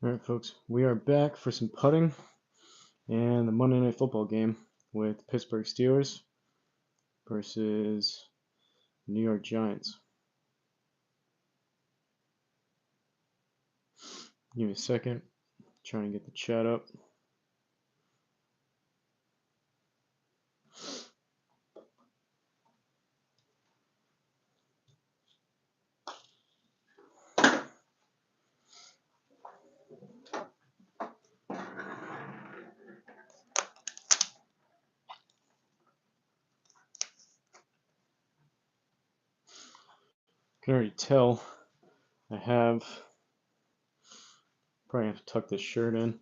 Alright folks, we are back for some putting and the Monday Night Football game with Pittsburgh Steelers versus New York Giants. Give me a second, trying to get the chat up. Can already tell I have, probably have to tuck this shirt in.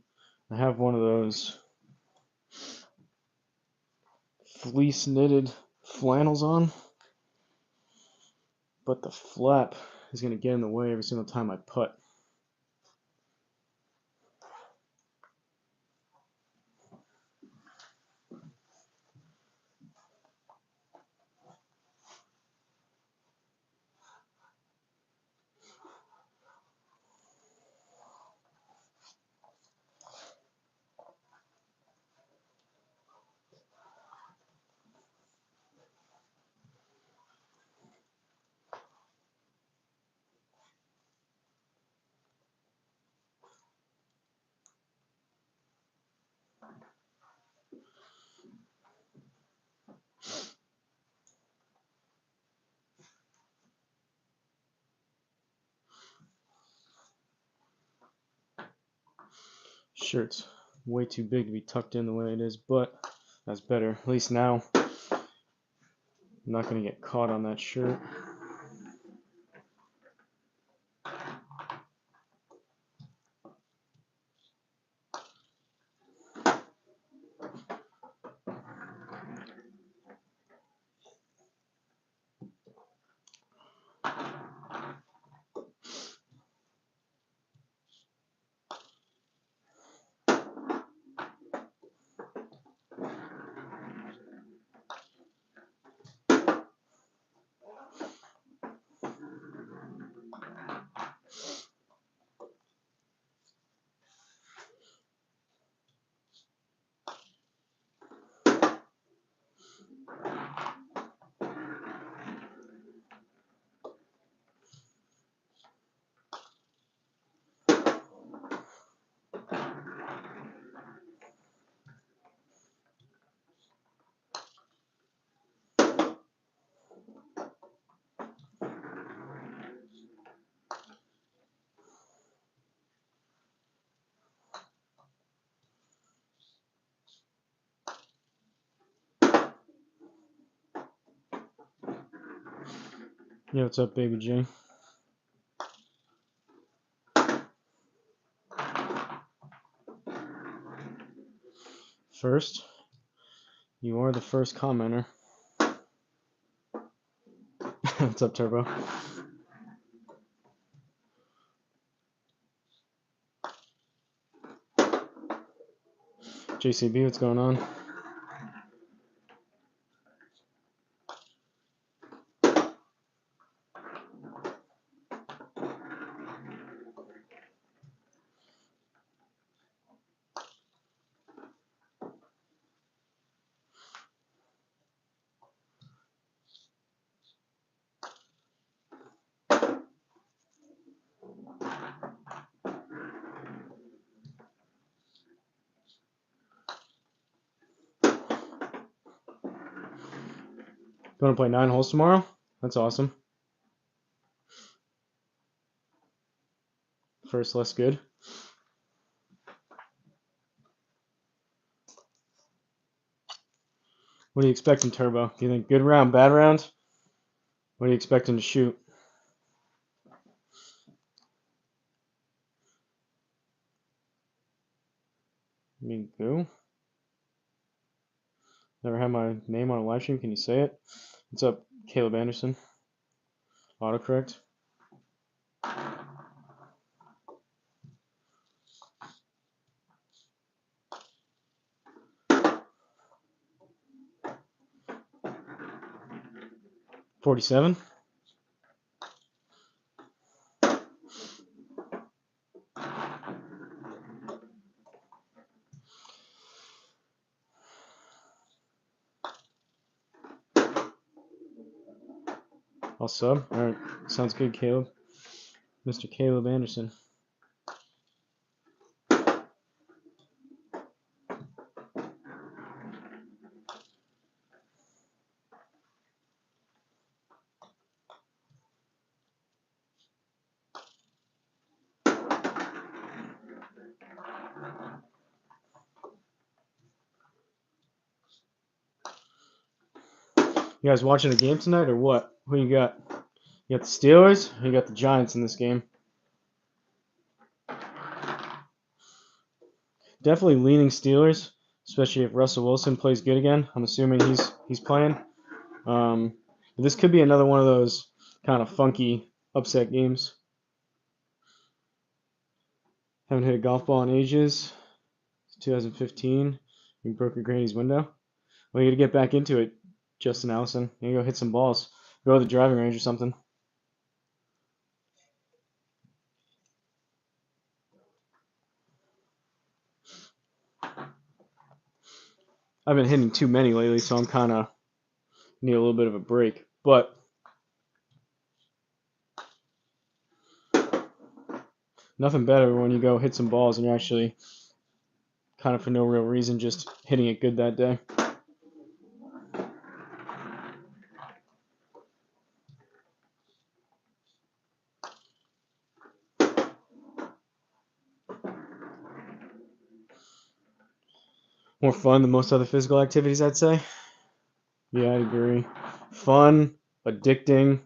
I have one of those fleece knitted flannels on, but the flap is going to get in the way every single time I putt. Shirt's way too big to be tucked in the way it is, but that's better. At least now I'm not going to get caught on that shirt. Yeah, what's up, baby J? First, you are the first commenter. What's up, Turbo? JCB, what's going on? Going to play 9 holes tomorrow? That's awesome. First, less good. What are you expecting, Turbo? Do you think good round, bad round? What are you expecting to shoot? Me go. Never had my name on a live stream. Can you say it? What's up, Caleb Anderson? Autocorrect. $47. I'll sub. All right, sounds good, Caleb. Mr. Caleb Anderson. You guys watching the game tonight or what? Who you got? You got the Steelers or you got the Giants in this game? Definitely leaning Steelers, especially if Russell Wilson plays good again. I'm assuming he's playing. This could be another one of those kind of funky upset games. Haven't hit a golf ball in ages. 2015. You broke your granny's window. Well, you got to get back into it, Justin Allison. You go hit some balls. Go to the driving range or something. I've been hitting too many lately, so I'm kind of need a little bit of a break. But nothing better when you go hit some balls and you're actually kind of for no real reason just hitting it good that day. More fun than most other physical activities, I'd say. Yeah, I agree. Fun, addicting,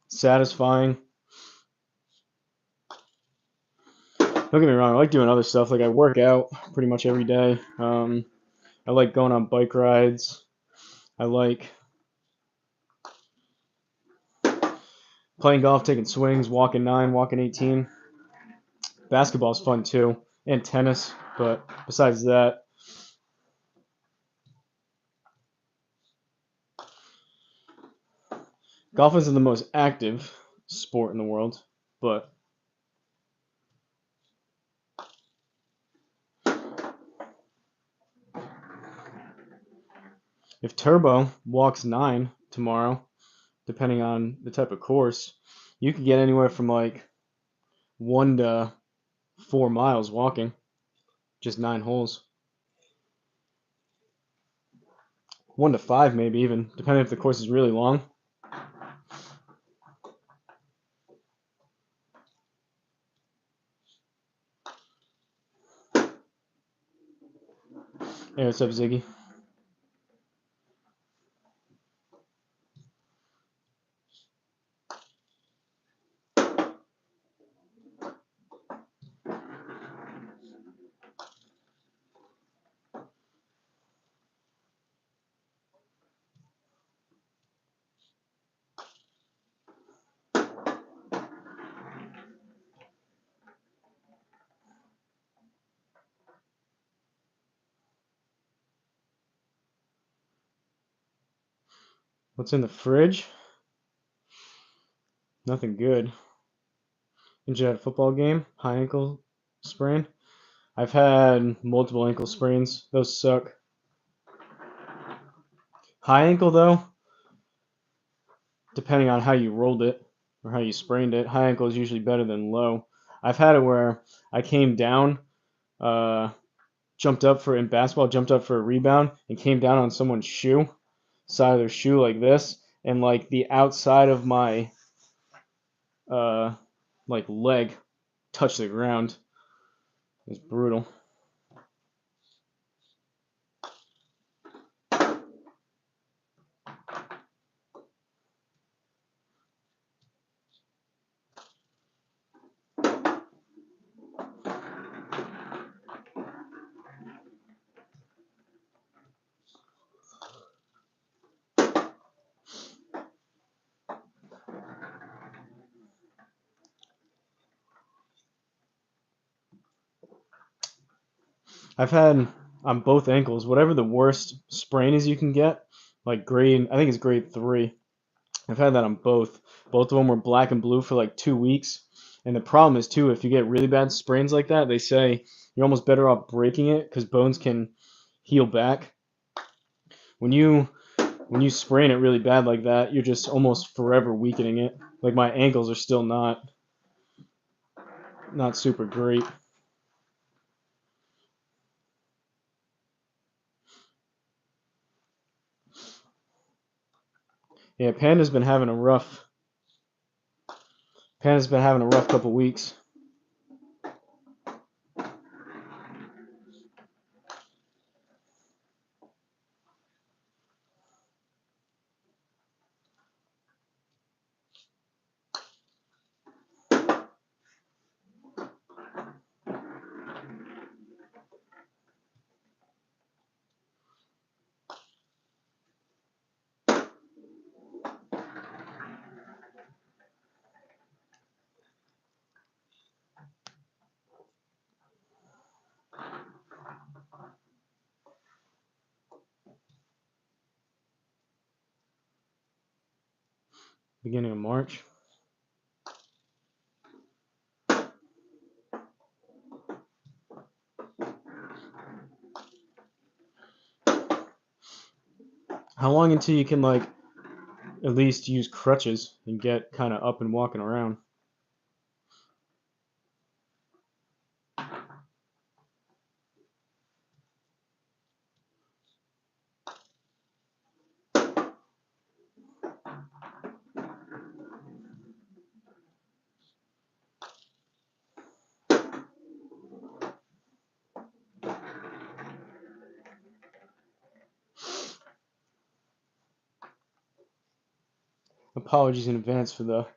satisfying. Don't get me wrong, I like doing other stuff. Like I work out pretty much every day. I like going on bike rides. I like playing golf, taking swings, walking 9, walking 18. Basketball's fun too, and tennis. But besides that, golf isn't the most active sport in the world. But if Turbo walks 9 tomorrow, depending on the type of course, you could get anywhere from like 1 to 4 miles walking, just 9 holes. 1 to 5 maybe even, depending if the course is really long. Hey, what's up, Ziggy? What's in the fridge? Nothing good. Injured at a football game, high ankle sprain. I've had multiple ankle sprains. Those suck. High ankle though, depending on how you rolled it or how you sprained it, high ankle is usually better than low. I've had it where I came down, jumped up for in basketball, jumped up for a rebound and came down on someone's shoe, side of their shoe like this, and like the outside of my like leg touched the ground. It was brutal. I've had on both ankles, whatever the worst sprain is you can get, like grade, I think it's grade 3. I've had that on both. Both of them were black and blue for like 2 weeks. And the problem is too, if you get really bad sprains like that, they say you're almost better off breaking it because bones can heal back. When you when you sprain it really bad like that, you're just almost forever weakening it. Like my ankles are still not super great. Yeah, Panda's been having a rough couple weeks. Beginning of March. How long until you can like at least use crutches and get kind of up and walking around? Apologies in advance for the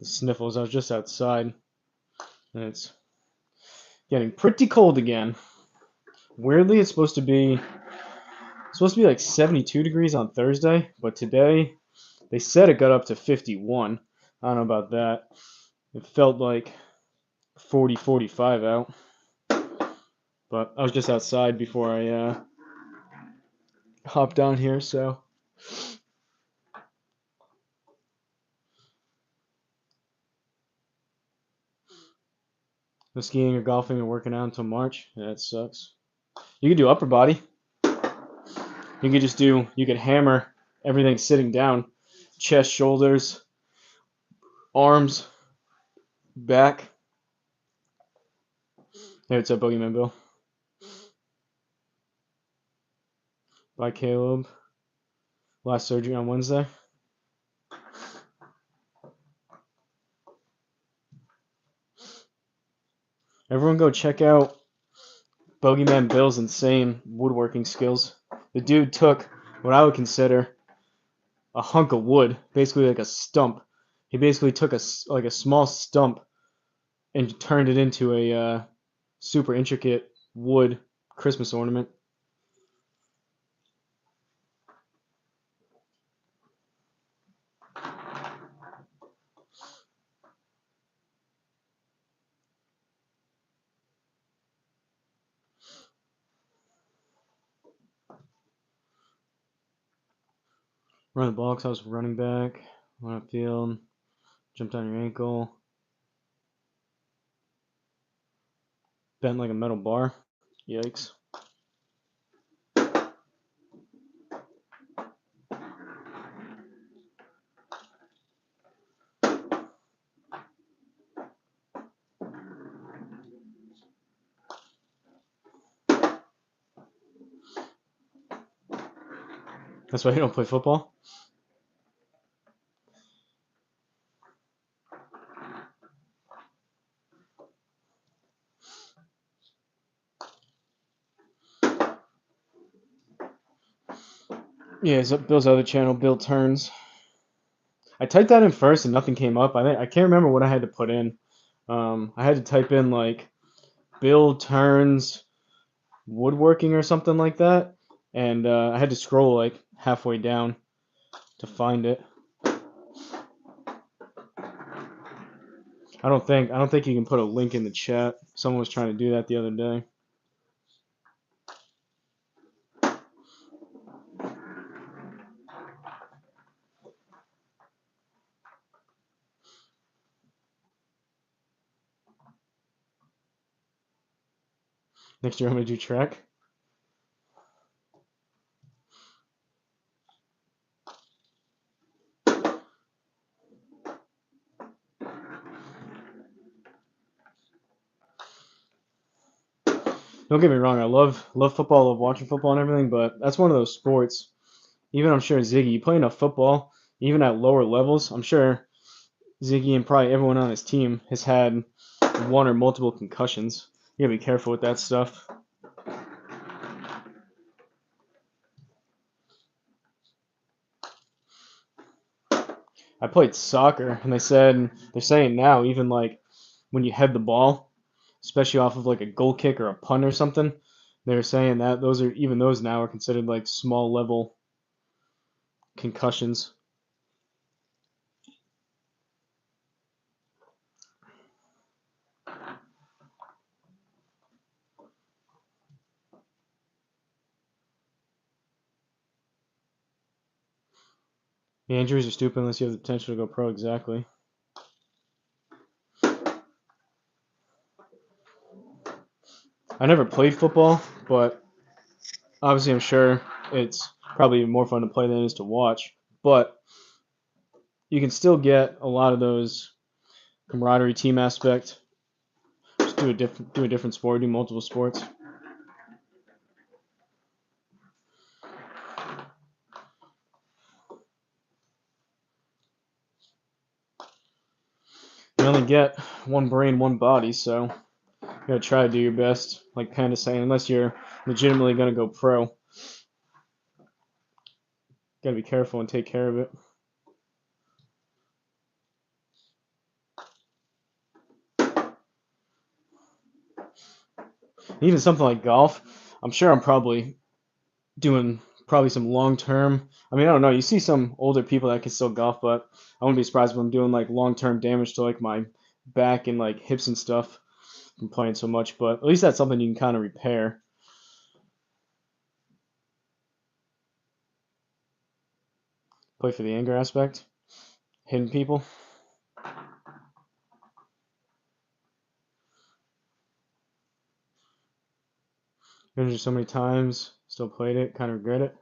sniffles. I was just outside and it's getting pretty cold again. Weirdly, it's supposed to be like 72 degrees on Thursday, but today they said it got up to 51. I don't know about that. It felt like 40, 45 out. But I was just outside before I hopped on here, so no skiing or golfing or working out until March. Yeah, that sucks. You could do upper body. You could hammer everything sitting down. Chest, shoulders, arms, back. Hey, what's up, Boogeyman Bill? Bye, Caleb. Last surgery on Wednesday. Everyone go check out Bogeyman Bill's insane woodworking skills. The dude took what I would consider a hunk of wood, basically like a stump. He basically took a small stump and turned it into a super intricate wood Christmas ornament. Run the ball because I was running back, went upfield, jumped on your ankle, bent like a metal bar. Yikes. That's why you don't play football? Yeah, it's Bill's other channel, Bill Turns. I typed that in first and nothing came up. I can't remember what I had to put in. I had to type in like Bill Turns woodworking or something like that, and I had to scroll like halfway down to find it. I don't think you can put a link in the chat. Someone was trying to do that the other day. Next year I'm gonna do track. Don't get me wrong, I love football, love watching football and everything, but that's one of those sports. Even I'm sure Ziggy, you play enough football, even at lower levels, I'm sure Ziggy and probably everyone on his team has had one or multiple concussions. You gotta be careful with that stuff. I played soccer, and they're saying now even like when you head the ball, especially off of like a goal kick or a punt or something, they're saying that those now are considered like small level concussions. The injuries are stupid unless you have the potential to go pro. Exactly. I never played football, but obviously I'm sure it's probably even more fun to play than it is to watch. But you can still get a lot of those camaraderie, team aspect. Just do a different sport, do multiple sports. You only get one brain, one body, so you gotta try to do your best. Like Panda's saying, unless you're legitimately gonna go pro, gotta be careful and take care of it. Even something like golf, I'm sure I'm probably doing some long term. I mean, I don't know. You see some older people that can still golf, but I wouldn't be surprised if I'm doing like long term damage to like my back and like hips and stuff from playing so much. But at least that's something you can kind of repair. Play for the anger aspect, hitting people. Injured so many times, still played it, kind of regret it.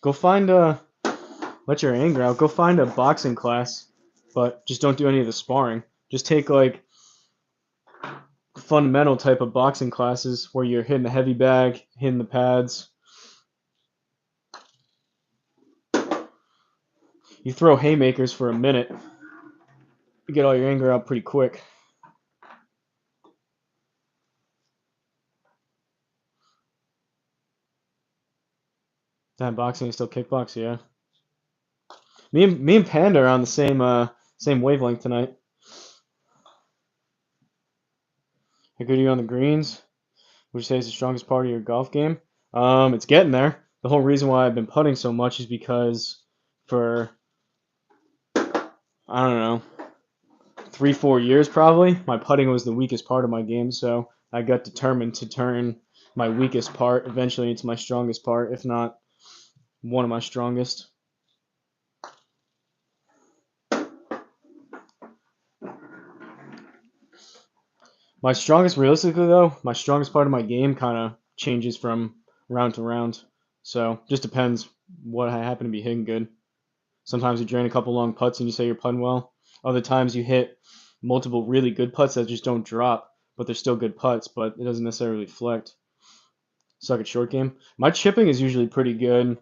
Go find a let your anger out. Go find a boxing class, but just don't do any of the sparring. Just take like fundamental type of boxing classes where you're hitting the heavy bag, hitting the pads. You throw haymakers for a minute, you get all your anger out pretty quick. That boxing is still kickbox, yeah. Me and Panda are on the same wavelength tonight. How good are you on the greens? Would you say it's the strongest part of your golf game? It's getting there. The whole reason why I've been putting so much is because for I don't know 3 4 years probably my putting was the weakest part of my game, so I got determined to turn my weakest part eventually into my strongest part, if not one of my strongest. My strongest, realistically though, my strongest part of my game kind of changes from round to round. So just depends what I happen to be hitting good. Sometimes you drain a couple long putts and you say you're putting well. Other times you hit multiple really good putts that just don't drop, but they're still good putts, but it doesn't necessarily reflect. Suck at short game. My chipping is usually pretty good.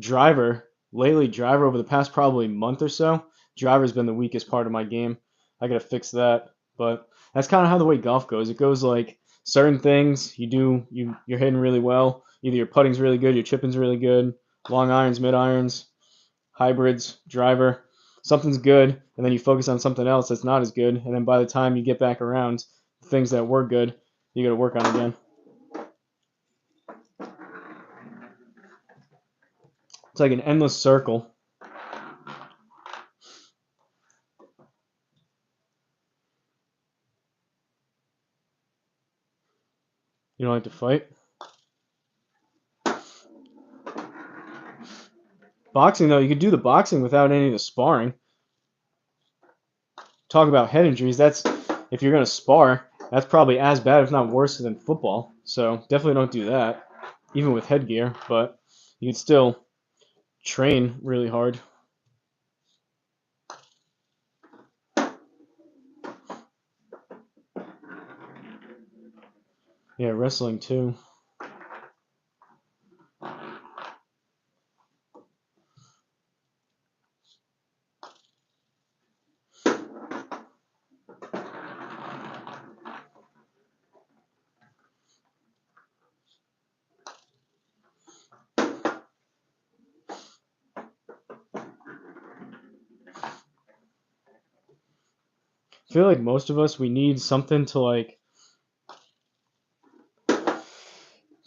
Driver over the past probably month or so, driver's been the weakest part of my game. I gotta fix that, but that's kind of how the way golf goes. It goes like certain things you're hitting really well. Either your putting's really good, your chipping's really good, long irons, mid irons, hybrids, driver. Something's good, and then you focus on something else that's not as good, and then by the time you get back around, things that were good, you got to work on again. It's like an endless circle. You don't like to fight. Boxing though, you could do the boxing without any of the sparring. Talk about head injuries. That's if you're gonna spar, that's probably as bad, if not worse, than football. So definitely don't do that, even with headgear. But you can still train really hard. Yeah, wrestling too. I feel like most of us we need something to like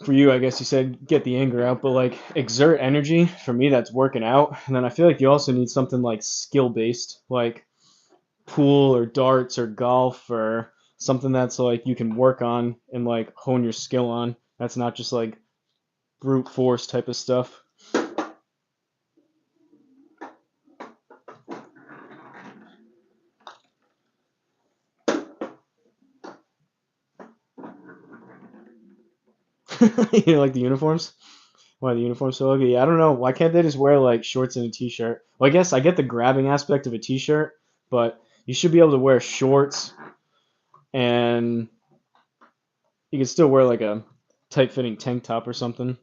for you, I guess you said get the anger out, but like exert energy. For me, that's working out. And then I feel like you also need something like skill based, like pool or darts or golf or something that's like you can work on and like hone your skill on. That's not just like brute force type of stuff. You know, like the uniforms. Why the uniform's so ugly? I don't know. Why can't they just wear like shorts and a t-shirt? Well, I guess I get the grabbing aspect of a t-shirt, but you should be able to wear shorts and you can still wear like a tight-fitting tank top or something.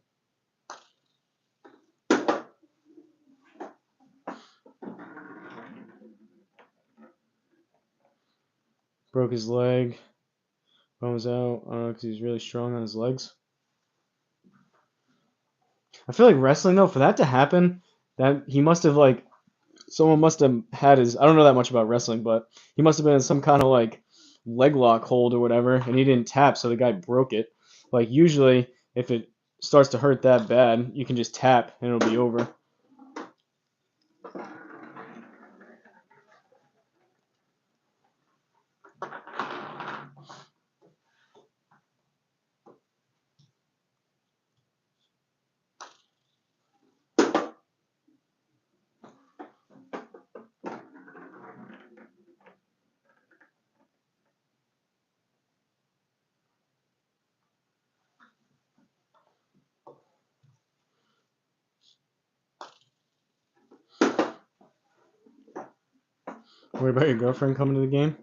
Broke his leg. Bone was out because he was really strong on his legs. I feel like wrestling though, for that to happen, that he must have like someone must have had his. I don't know that much about wrestling, but he must have been in some kind of like leg lock hold or whatever, and he didn't tap, so the guy broke it. Like usually, if it starts to hurt that bad, you can just tap and it'll be over. Worry about your girlfriend coming to the game?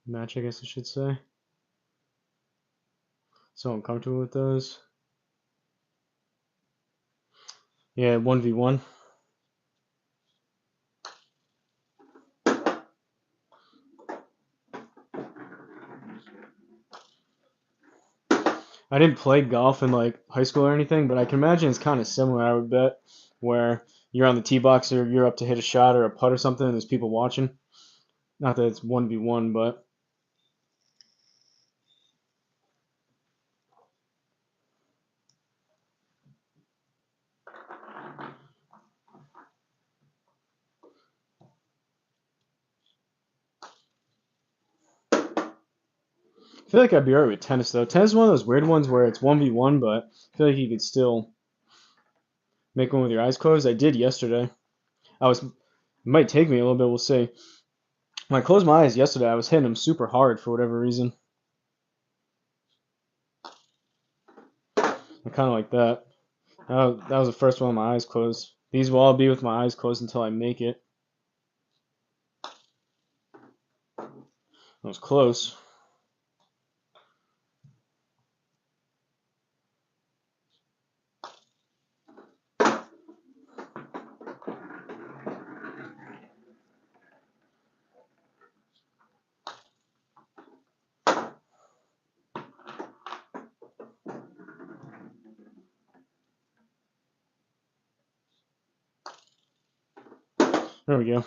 Match, I guess I should say. So uncomfortable with those. Yeah, 1v1. I didn't play golf in like high school or anything, but I can imagine it's kind of similar, I would bet, where you're on the tee box or you're up to hit a shot or a putt or something and there's people watching. Not that it's 1v1, but I feel like I'd be alright with tennis though. Tennis is one of those weird ones where it's 1v1, but I feel like you could still make one with your eyes closed. I did yesterday. It might take me a little bit, we'll see. When I closed my eyes yesterday, I was hitting them super hard for whatever reason. I kind of like that. That was the first one with my eyes closed. These will all be with my eyes closed until I make it. That was close. There we go.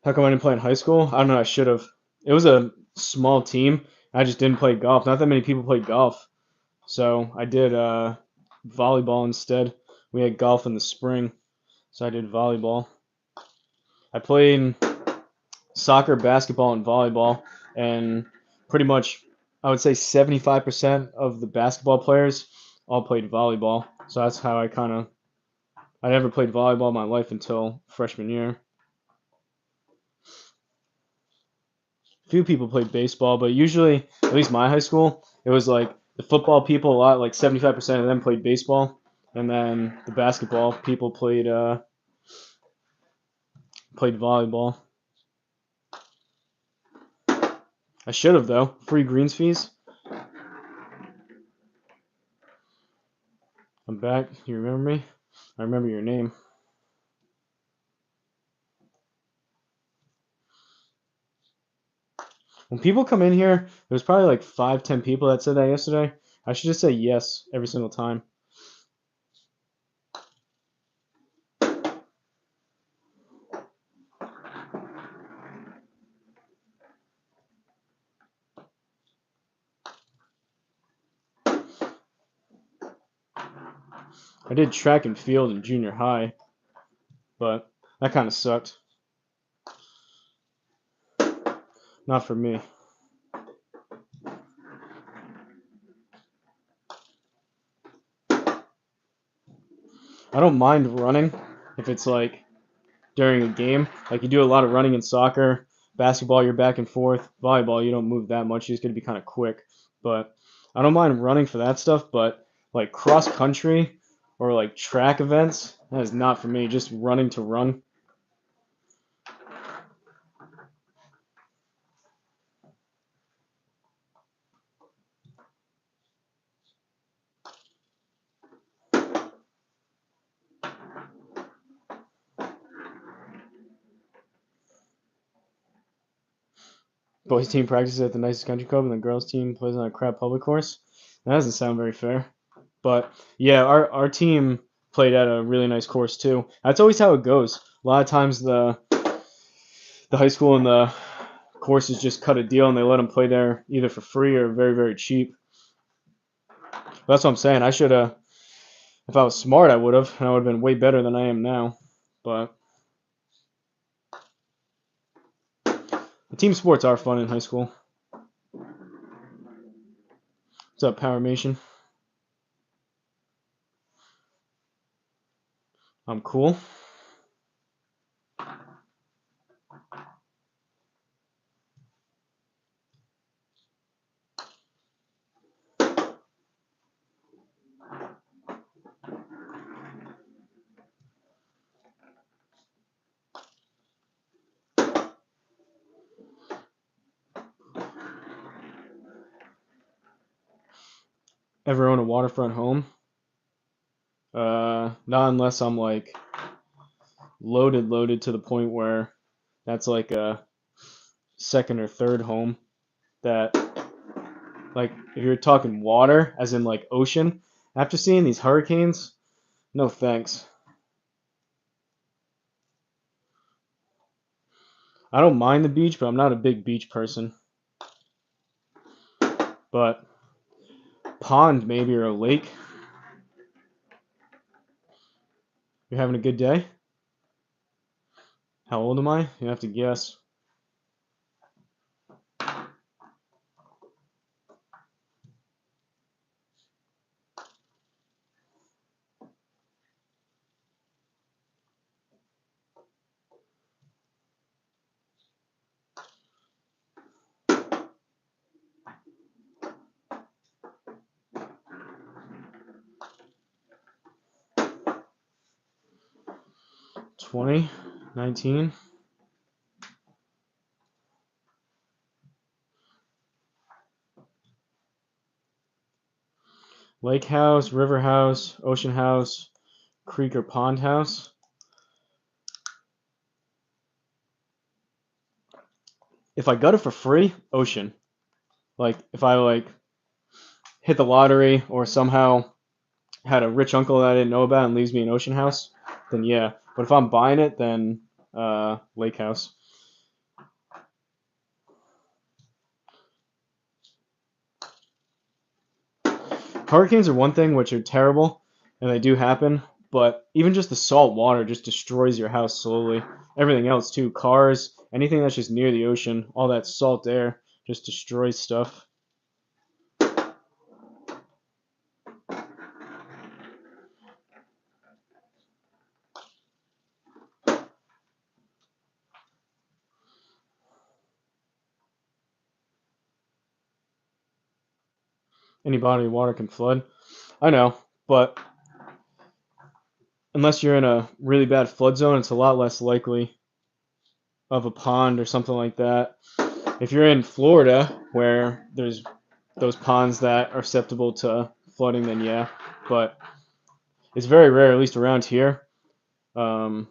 How come I didn't play in high school? I don't know. I should have. It was a small team, I just didn't play golf. Not that many people play golf, so I did volleyball instead. We had golf in the spring, so I did volleyball. I played soccer, basketball, and volleyball, and pretty much I would say 75% of the basketball players all played volleyball. So that's how I never played volleyball in my life until freshman year. Few people played baseball, but usually, at least my high school, it was like the football people a lot, like 75% of them played baseball, and then the basketball people played volleyball. I should have though. Free greens fees. I'm back. You remember me? I remember your name. When people come in here, there's probably like 5, 10 people that said that yesterday. I should just say yes every single time. I did track and field in junior high, but that kind of sucked. Not for me. I don't mind running if it's like during a game. Like you do a lot of running in soccer, basketball, you're back and forth. Volleyball, you don't move that much. You just got to be kind of quick. But I don't mind running for that stuff. But like cross country or like track events, that is not for me. Just running to run. Boys team practices at the nicest country club, and the girls team plays on a crap public course. That doesn't sound very fair. But yeah, our team played at a really nice course too. That's always how it goes. A lot of times the high school and the courses just cut a deal and they let them play there either for free or very very cheap. But that's what I'm saying. I should have, if I was smart, I would have, and I would have been way better than I am now. But the team sports are fun in high school. What's up, Powermation? I'm cool. Ever own a waterfront home? Not unless I'm like loaded to the point where that's like a second or third home. That like if you're talking water, as in like ocean, after seeing these hurricanes, no thanks. I don't mind the beach, but I'm not a big beach person. But pond maybe or a lake. You're having a good day? How old am I? You have to guess. '20, 19. Lake house, river house, ocean house, creek or pond house. If I got it for free, ocean. Like if I like hit the lottery or somehow had a rich uncle that I didn't know about and leaves me an ocean house, then yeah. But if I'm buying it, then lake house. hurricanes are one thing which are terrible, and they do happen. But even just the salt water just destroys your house slowly. Everything else too, cars, anything that's just near the ocean, all that salt air just destroys stuff. Any body of water can flood. I know, but unless you're in a really bad flood zone, it's a lot less likely of a pond or something like that. If you're in Florida, where there's those ponds that are susceptible to flooding, then yeah. But it's very rare, at least around here. Um,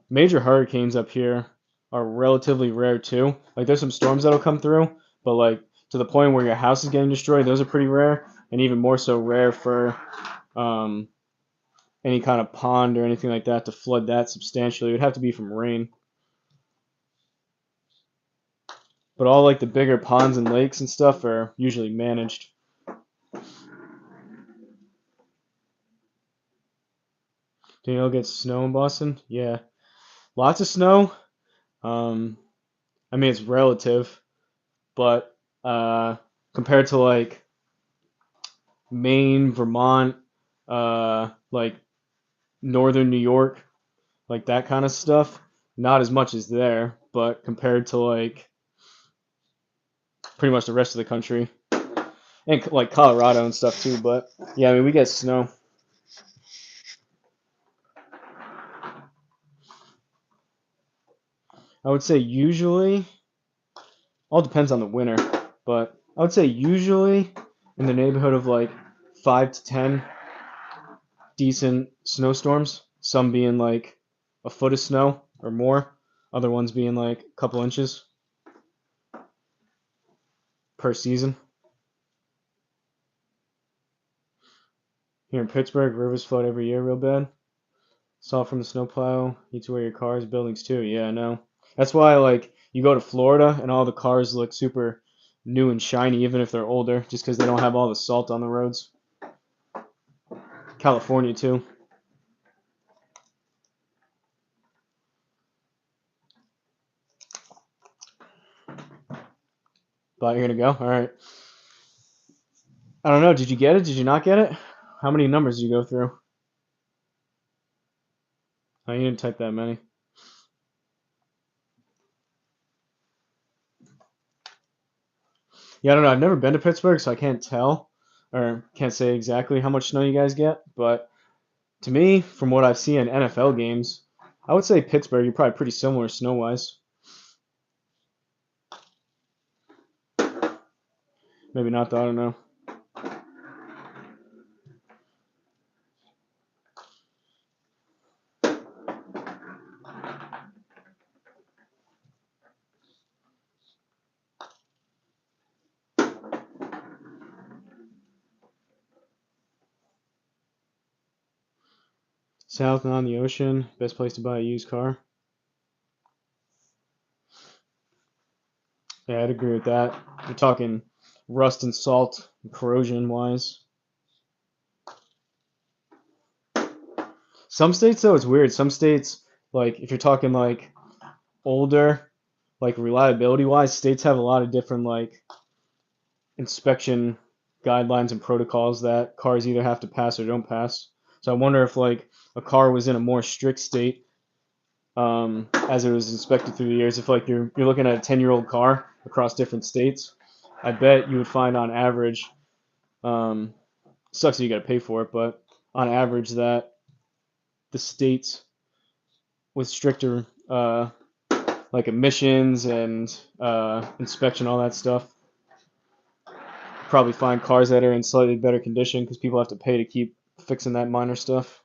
Major hurricanes up here are relatively rare too. Like there's some storms that'll come through, but like to the point where your house is getting destroyed, those are pretty rare, and even more so rare for um, any kind of pond or anything like that to flood that substantially. It would have to be from rain. But all like the bigger ponds and lakes and stuff are usually managed. Do you know get snow in Boston? Yeah, lots of snow. Um, I mean it's relative, but compared to like Maine, Vermont, like northern New York, like that kind of stuff, not as much as there, but compared to like pretty much the rest of the country and like Colorado and stuff too. But yeah, I mean we get snow. I would say usually all depends on the winter, but I would say usually in the neighborhood of like 5 to 10 decent snowstorms. Some being like a foot of snow or more, other ones being like a couple inches per season. Here in Pittsburgh, rivers flood every year real bad. Salt from the snowplow eats away your cars, buildings too. Yeah, I know. That's why like you go to Florida and all the cars look super new and shiny even if they're older, just because they don't have all the salt on the roads. California too. But you're gonna go? All right. I don't know. Did you get it? Did you not get it? How many numbers did you go through? Oh, you didn't type that many. Yeah, I don't know. I've never been to Pittsburgh, so I can't tell or can't say exactly how much snow you guys get. But to me, from what I've seen in NFL games, I would say Pittsburgh, you're probably pretty similar snow wise. Maybe not, though. I don't know. South and on the ocean, best place to buy a used car. Yeah, I'd agree with that. We're talking rust and salt, corrosion wise. Some states, though, it's weird. Some states, like if you're talking like older, like reliability wise, states have a lot of different like inspection guidelines and protocols that cars either have to pass or don't pass. So I wonder if like a car was in a more strict state as it was inspected through the years. If like you're looking at a 10-year-old car across different states, I bet you would find on average, um, sucks that you got to pay for it, but on average that the states with stricter like emissions and inspection, all that stuff, probably find cars that are in slightly better condition because people have to pay to keep fixing that minor stuff.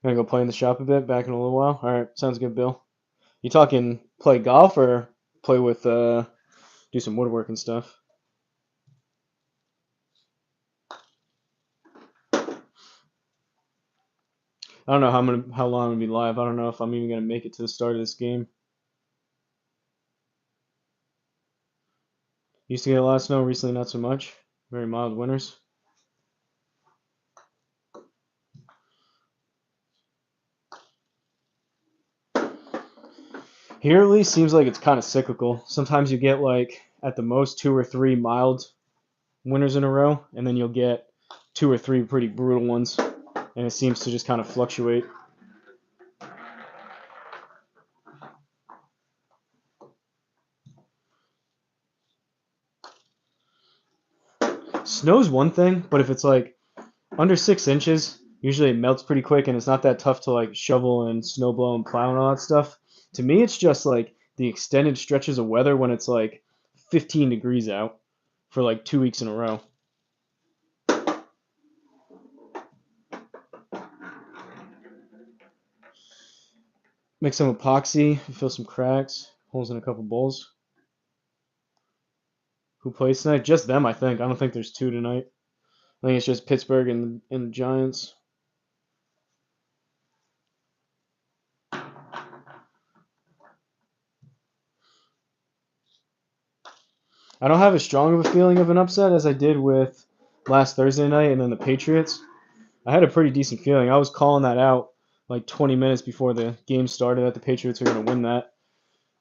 Gonna go play in the shop a bit, back in a little while. All right, sounds good, Bill. You talking play golf or play with do some woodwork and stuff? I don't know how long I'm gonna be live. I don't know if I'm even gonna make it to the start of this game. Used to get a lot of snow, recently not so much. Very mild winters. Here at least seems like it's kind of cyclical. Sometimes you get like at the most 2 or 3 mild winters in a row, and then you'll get 2 or 3 pretty brutal ones, and it seems to just kind of fluctuate. Snow's one thing, but if it's like under 6 inches, usually it melts pretty quick, and it's not that tough to like shovel and snow blow and plow and all that stuff. To me, it's just like the extended stretches of weather when it's like 15 degrees out for like 2 weeks in a row. Mix some epoxy, fill some cracks, holes in a couple bowls. Who plays tonight? Just them, I think. I don't think there's two tonight. I think it's just Pittsburgh and the Giants. I don't have as strong of a feeling of an upset as I did with last Thursday night and then the Patriots. I had a pretty decent feeling. I was calling that out like 20 minutes before the game started that the Patriots were going to win that.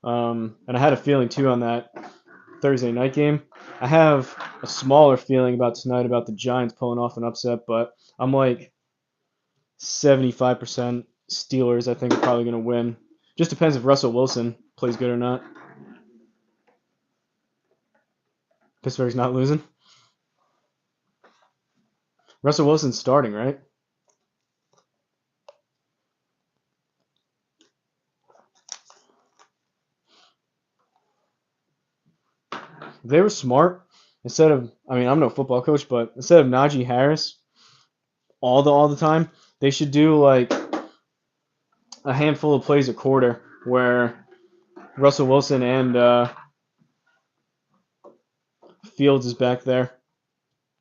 And I had a feeling too on that Thursday night game. I have a smaller feeling about tonight about the Giants pulling off an upset, but I'm like 75% Steelers. I think are probably going to win. Just depends if Russell Wilson plays good or not. Pittsburgh's not losing. Russell Wilson's starting, right? If they were smart, instead of, I mean, I'm no football coach, but instead of Najee Harris all the time, they should do like a handful of plays a quarter where Russell Wilson and Fields is back there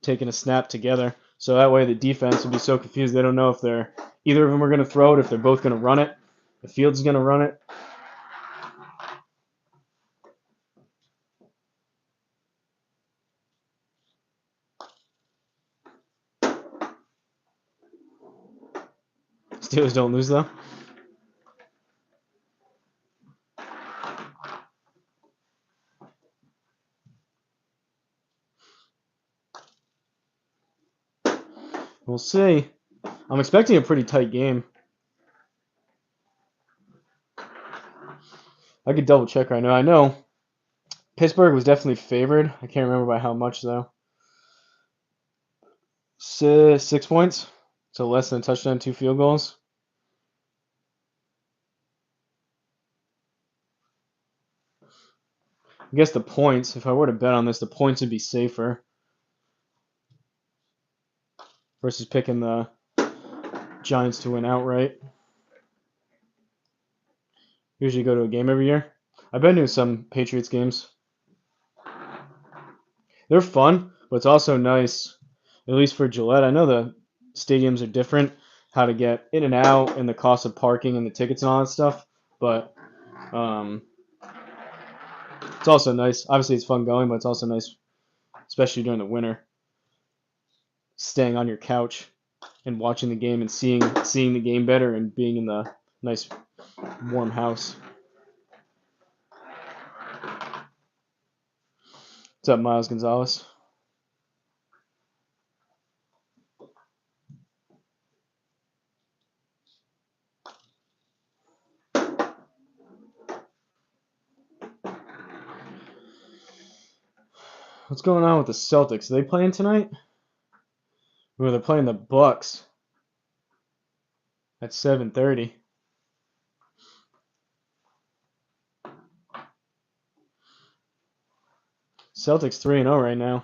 taking a snap together. So that way the defense will be so confused they don't know if they're either of them are going to throw it, if they're both going to run it. If Fields is going to run it. Steelers don't lose though. We'll see. I'm expecting a pretty tight game. I could double check right now. I know Pittsburgh was definitely favored. I can't remember by how much though. 6 points, so less than a touchdown, 2 field goals. I guess the points, if I were to bet on this, the points would be safer versus picking the Giants to win outright. Usually go to a game every year. I've been to some Patriots games. They're fun, but it's also nice, at least for Gillette. I know the stadiums are different, how to get in and out, and the cost of parking and the tickets and all that stuff. But it's also nice. Obviously, it's fun going, but it's also nice, especially during the winter, staying on your couch and watching the game and seeing the game better and being in the nice warm house. What's up, Miles Gonzalez? What's going on with the Celtics? Are they playing tonight? Or they're playing the Bucks at 7:30. Celtics 3-0 right now.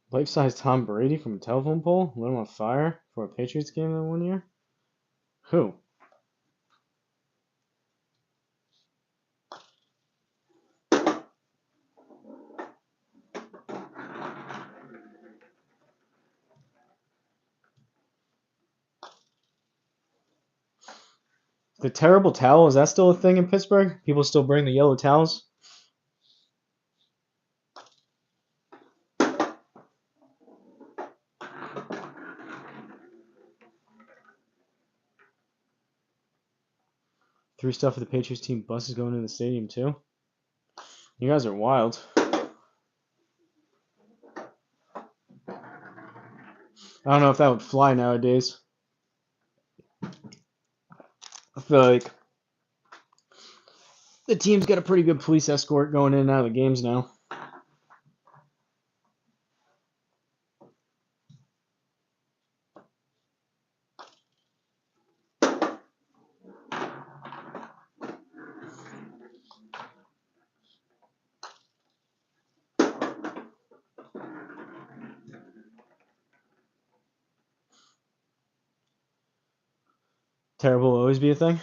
Life-size Tom Brady from a telephone pole lit him on fire for a Patriots game that 1 year. Who? The terrible towel, is that still a thing in Pittsburgh? People still bring the yellow towels? Three stuff for the Patriots team buses going into the stadium too. You guys are wild. I don't know if that would fly nowadays. I feel like the team's got a pretty good police escort going in and out of the games now. Terrible will always be a thing.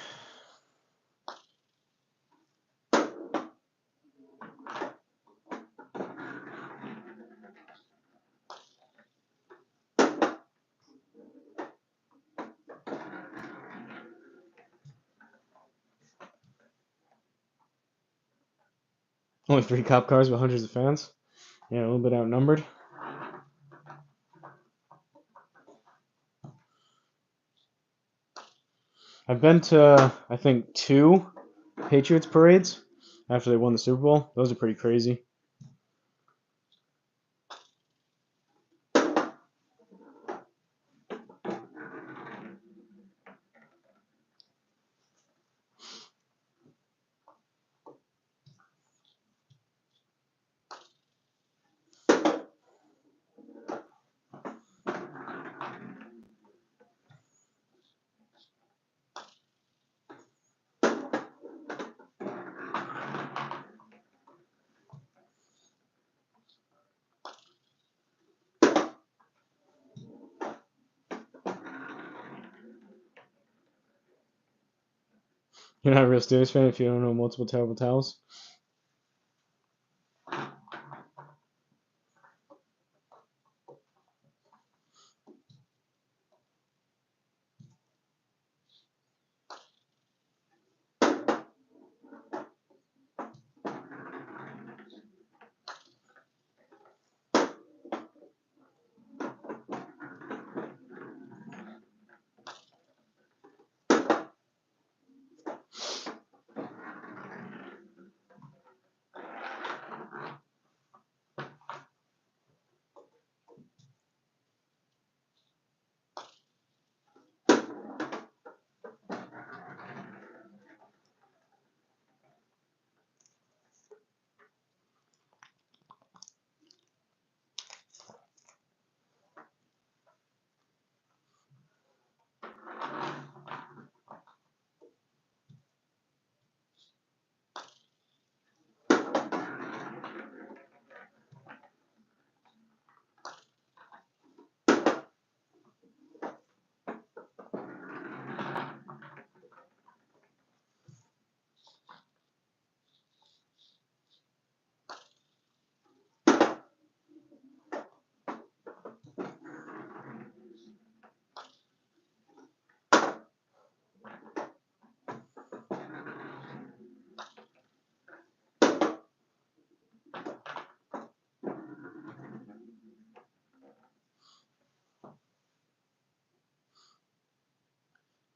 Only 3 cop cars with hundreds of fans. Yeah, a little bit outnumbered. I've been to, I think, 2 Patriots parades after they won the Super Bowl. Those are pretty crazy. You're not a real Steelers fan if you don't know multiple terrible towels.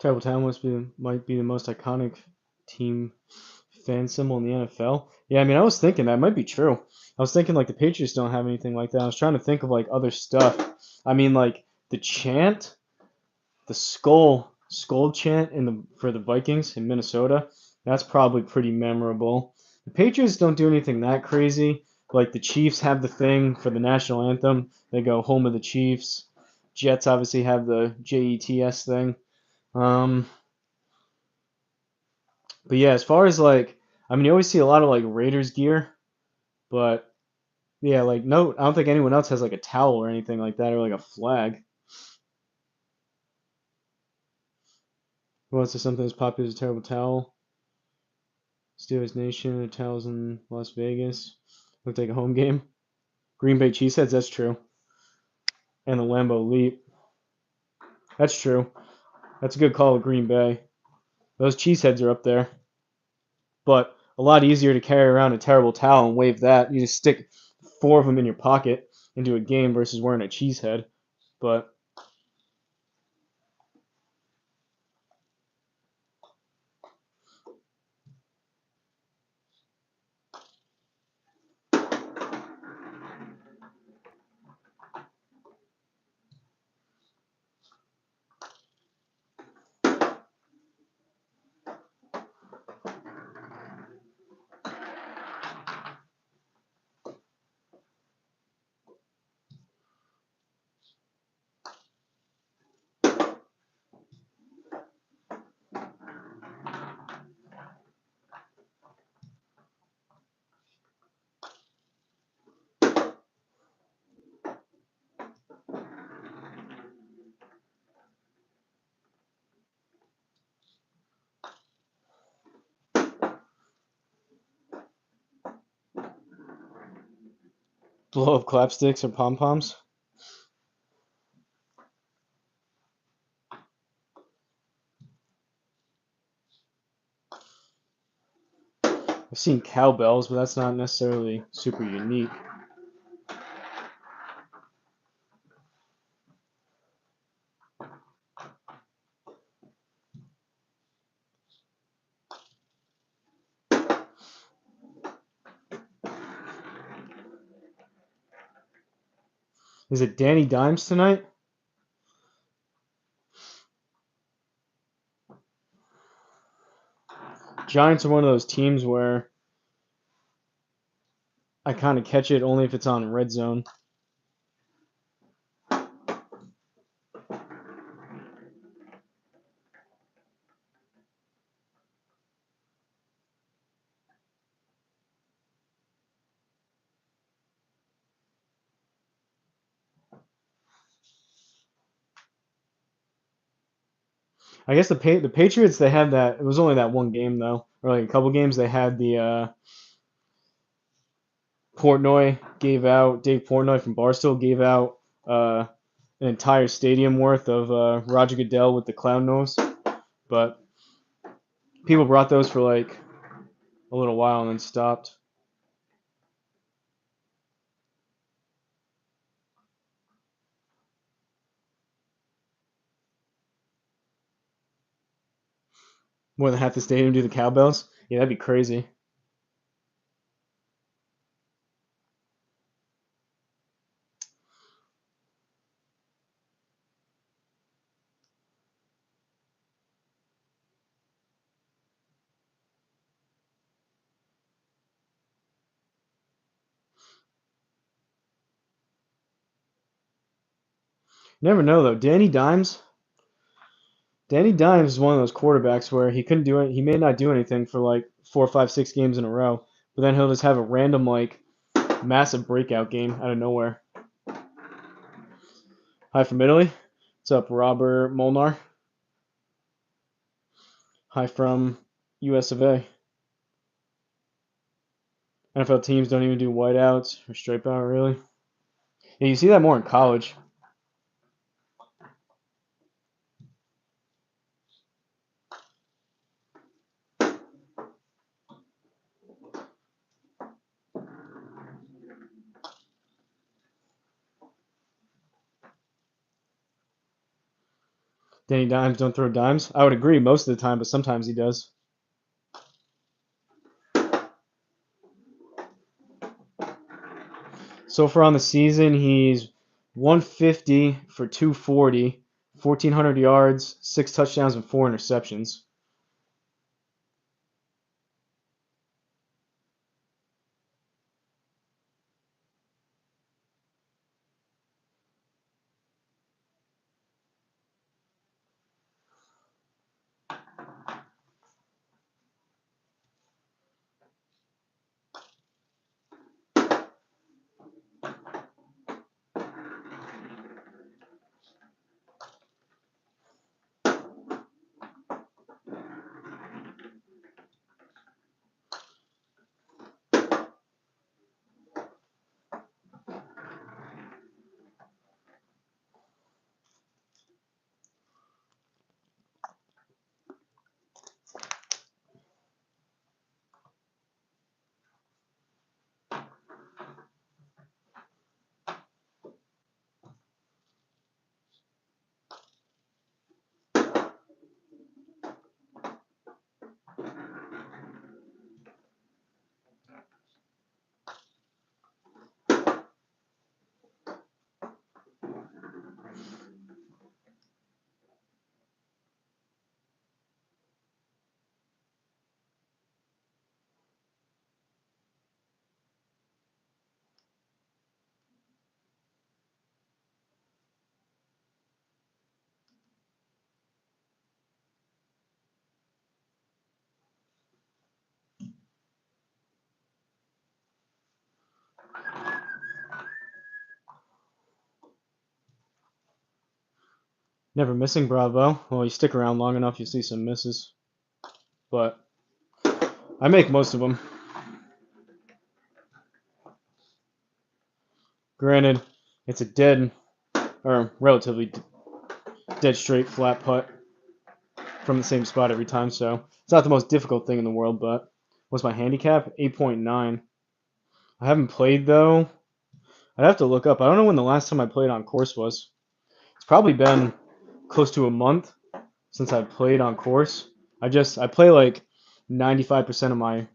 Terrible towel might be the most iconic team fan symbol in the NFL. Yeah, I mean, I was thinking that might be true. I was thinking like the Patriots don't have anything like that. I was trying to think of like other stuff. I mean, like the chant, the skull chant in the for the Vikings in Minnesota. That's probably pretty memorable. The Patriots don't do anything that crazy. Like the Chiefs have the thing for the national anthem. They go home of the Chiefs. Jets obviously have the JETS thing. Um, but yeah, as far as like, I mean, you always see a lot of like Raiders gear, but Yeah, like no, I don't think anyone else has like a towel or anything like that or like a flag. Who else is something as popular as a terrible towel? Steelers Nation, towels in Las Vegas. Looked like a home game. Green Bay Cheeseheads, that's true. And the Lambeau Leap. That's true. That's a good call with Green Bay. Those Cheeseheads are up there. But a lot easier to carry around a terrible towel and wave that. You just stick 4 of them in your pocket into a game versus wearing a cheesehead. But blow up clapsticks or pom poms. I've seen cowbells, but that's not necessarily super unique. Is it Danny Dimes tonight? Giants are one of those teams where I kind of catch it only if it's on red zone. I guess the Patriots, they had that. It was only that one game though, or like a couple games. They had the Portnoy gave out. Dave Portnoy from Barstool gave out an entire stadium worth of Roger Goodell with the clown nose. But people brought those for like a little while and then stopped. More than half the stadium do the cowbells. Yeah, that'd be crazy. Never know though. Danny Dimes is one of those quarterbacks where he couldn't do it. He may not do anything for like 4, 5, 6 games in a row, but then he'll just have a random like massive breakout game out of nowhere. Hi from Italy. What's up, Robert Molnar? Hi from US of A. NFL teams don't even do whiteouts or stripe out, really. Yeah, you see that more in college. Danny Dimes don't throw dimes. I would agree most of the time, but sometimes he does. So far on the season, he's 150 for 240, 1,400 yards, 6 touchdowns, and 4 interceptions. Never missing, bravo. Well, you stick around long enough, you see some misses. But I make most of them. Granted, it's a dead, or relatively dead straight flat putt from the same spot every time, so it's not the most difficult thing in the world, but what's my handicap? 8.9. I haven't played, though. I'd have to look up. I don't know when the last time I played on course was. It's probably been close to a month since I've played on course. I play like 95% of my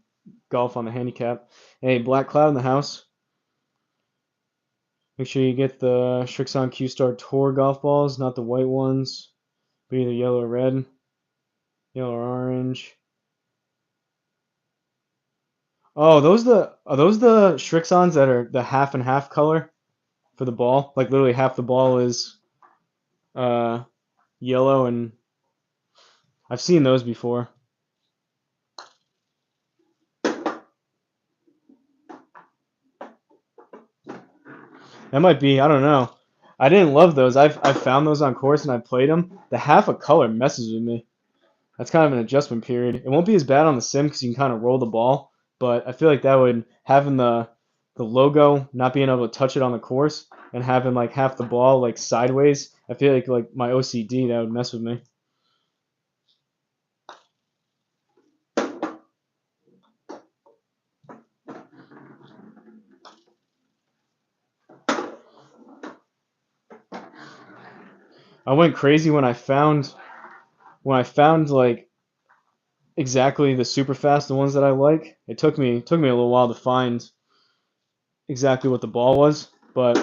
golf on the handicap. Hey, Black Cloud in the house. Make sure you get the Srixon Q-Star Tour golf balls, not the white ones, but either yellow or red, yellow or orange. Oh, are those the Srixons that are the half and half color for the ball? Like literally half the ball is uh yellow, and I've seen those before. That might be, I don't know. I didn't love those. I've found those on course and I played them. The half a color messes with me. That's kind of an adjustment period. It won't be as bad on the sim because you can kind of roll the ball, but I feel like that would having the logo not being able to touch it on the course and having like half the ball like sideways. I feel like my OCD that would mess with me. I went crazy when I found like exactly the super fast the ones that I like. It took me a little while to find exactly what the ball was, but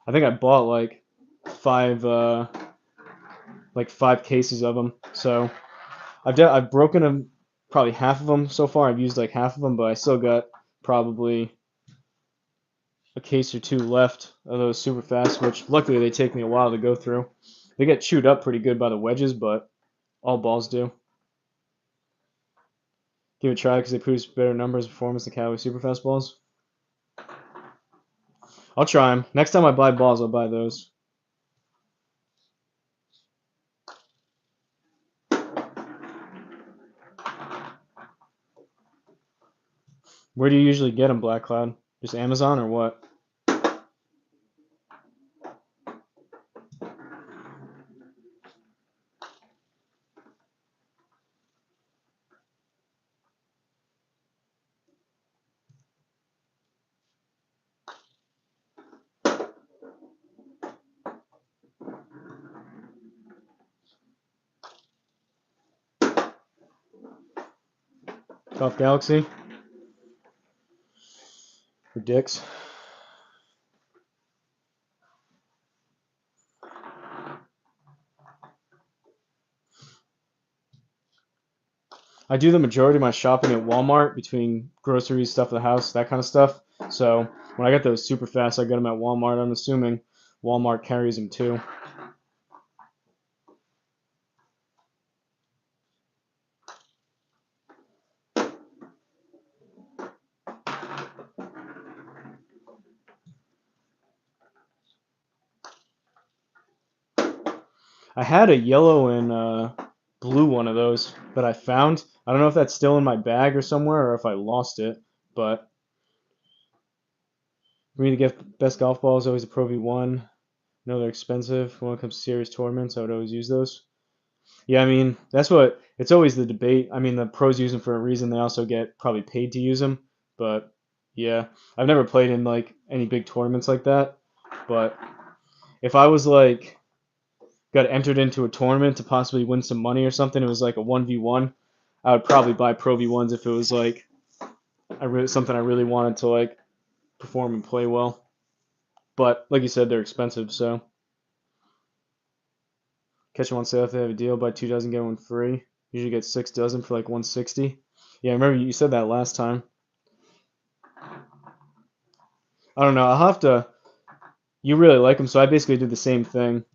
I think I bought five five cases of them. So I've broken them probably half of them so far. I've used like half of them, but I still got probably a case or two left of those super fast, which luckily they take me a while to go through. They get chewed up pretty good by the wedges, but all balls do. Give it a try because they produce better numbers and performance than Callaway super fast balls. I'll try them. Next time I buy balls, I'll buy those. Where do you usually get them, Black Cloud? Just Amazon or what? Golf Galaxy? Or Dick's? I do the majority of my shopping at Walmart between groceries, stuff for the house, that kind of stuff. So when I get those super fast, I get them at Walmart. I'm assuming Walmart carries them too. I had a yellow and blue one of those that I found. I don't know if that's still in my bag or somewhere or if I lost it, but for me to get best golf ball is always a Pro V1. I know they're expensive. When it comes to serious tournaments, I would always use those. Yeah, I mean, that's what it's always the debate. I mean, the pros use them for a reason. They also get probably paid to use them. But yeah, I've never played in like any big tournaments like that. But if I was like got entered into a tournament to possibly win some money or something, it was like a 1v1, I would probably buy Pro V1s if it was like something I really wanted to like perform and play well. But like you said, they're expensive, so catch them on sale if they have a deal. Buy 2 dozen, get one free. Usually get 6 dozen for like 160. Yeah, I remember you said that last time. I don't know. I'll have to. You really like them, so I basically did the same thing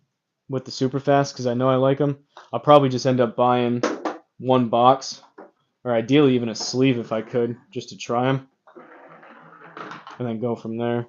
with the super fast because I know I like them. I'll probably just end up buying one box, or ideally even a sleeve if I could, just to try them, and then go from there.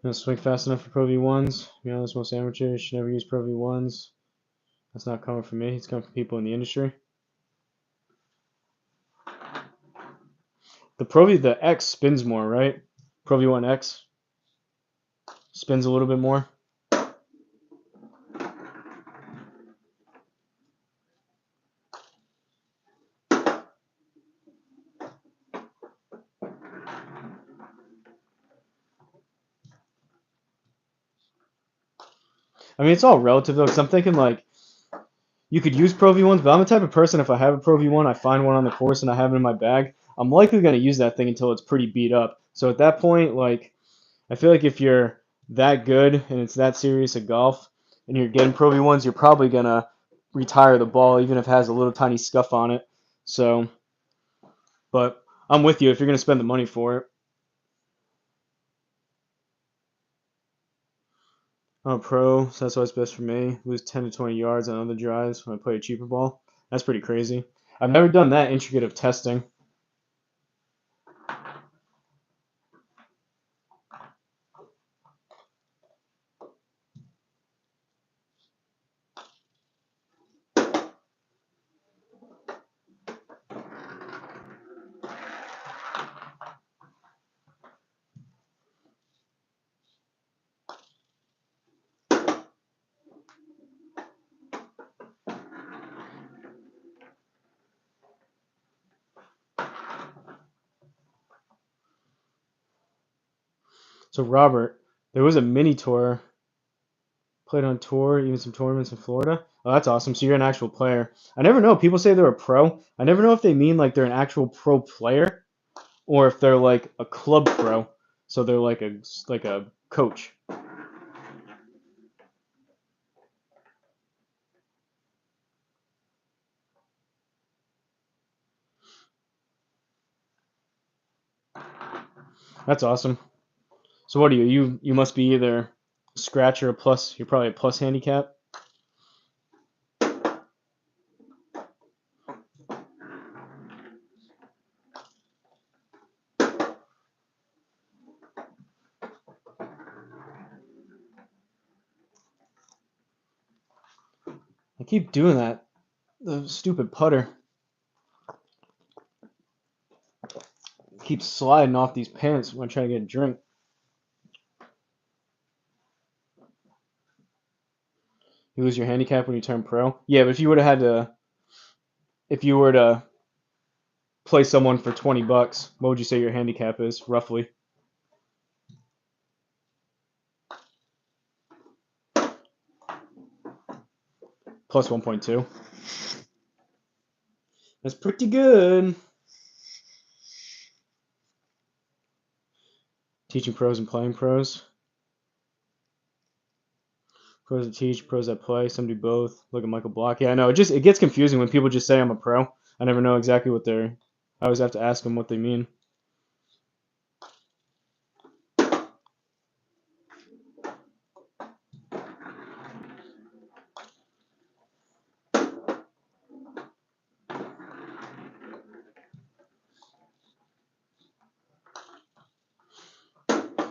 Don't swing fast enough for Pro V1s. To be honest, most amateurs should never use Pro V1s. That's not coming from me. It's coming from people in the industry. The X spins more, right? Pro V1 X spins a little bit more. I mean, it's all relative though, because I'm thinking like you could use Pro V1s, but I'm the type of person, if I have a Pro V1, I find one on the course and I have it in my bag, I'm likely going to use that thing until it's pretty beat up. So at that point, like, I feel like if you're that good and it's that serious at golf and you're getting Pro V1s, you're probably going to retire the ball even if it has a little tiny scuff on it. So, but I'm with you if you're going to spend the money for it. I'm a pro, so that's why it's best for me. Lose 10 to 20 yards on other drives when I play a cheaper ball. That's pretty crazy. I've never done that intricate of testing. So Robert, there was a mini tour. Played on tour, even some tournaments in Florida. Oh, that's awesome. So you're an actual player. I never know. People say they're a pro. I never know if they mean like they're an actual pro player or if they're like a club pro. So they're like a coach. That's awesome. So what are you? You must be either a scratch or a plus. You're probably a plus handicap. I keep doing that. The stupid putter keeps sliding off these pants when I try to get a drink. You lose your handicap when you turn pro. Yeah, but if you were to play someone for 20 bucks, what would you say your handicap is roughly? Plus 1.2. That's pretty good. Teaching pros and playing pros. Pros that teach, pros that play. Some do both. Look at Michael Block. Yeah, I know. It gets confusing when people just say I'm a pro. I never know exactly what they're. I always have to ask them what they mean.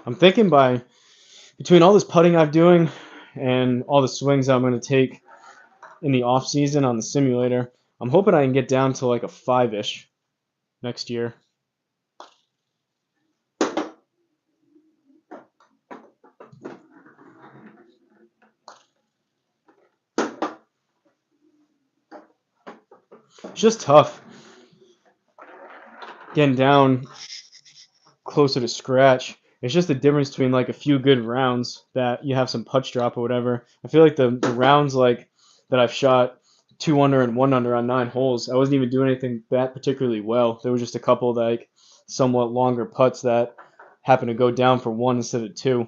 I'm thinking between all this putting I'm doing and all the swings I'm going to take in the off season on the simulator, I'm hoping I can get down to like a 5-ish next year. It's just tough getting down closer to scratch. It's just the difference between like a few good rounds that you have some putch drop or whatever. I feel like the rounds like that I've shot 2 under and 1 under on 9 holes, I wasn't even doing anything that particularly well. There was just a couple like somewhat longer putts that happened to go down for 1 instead of 2.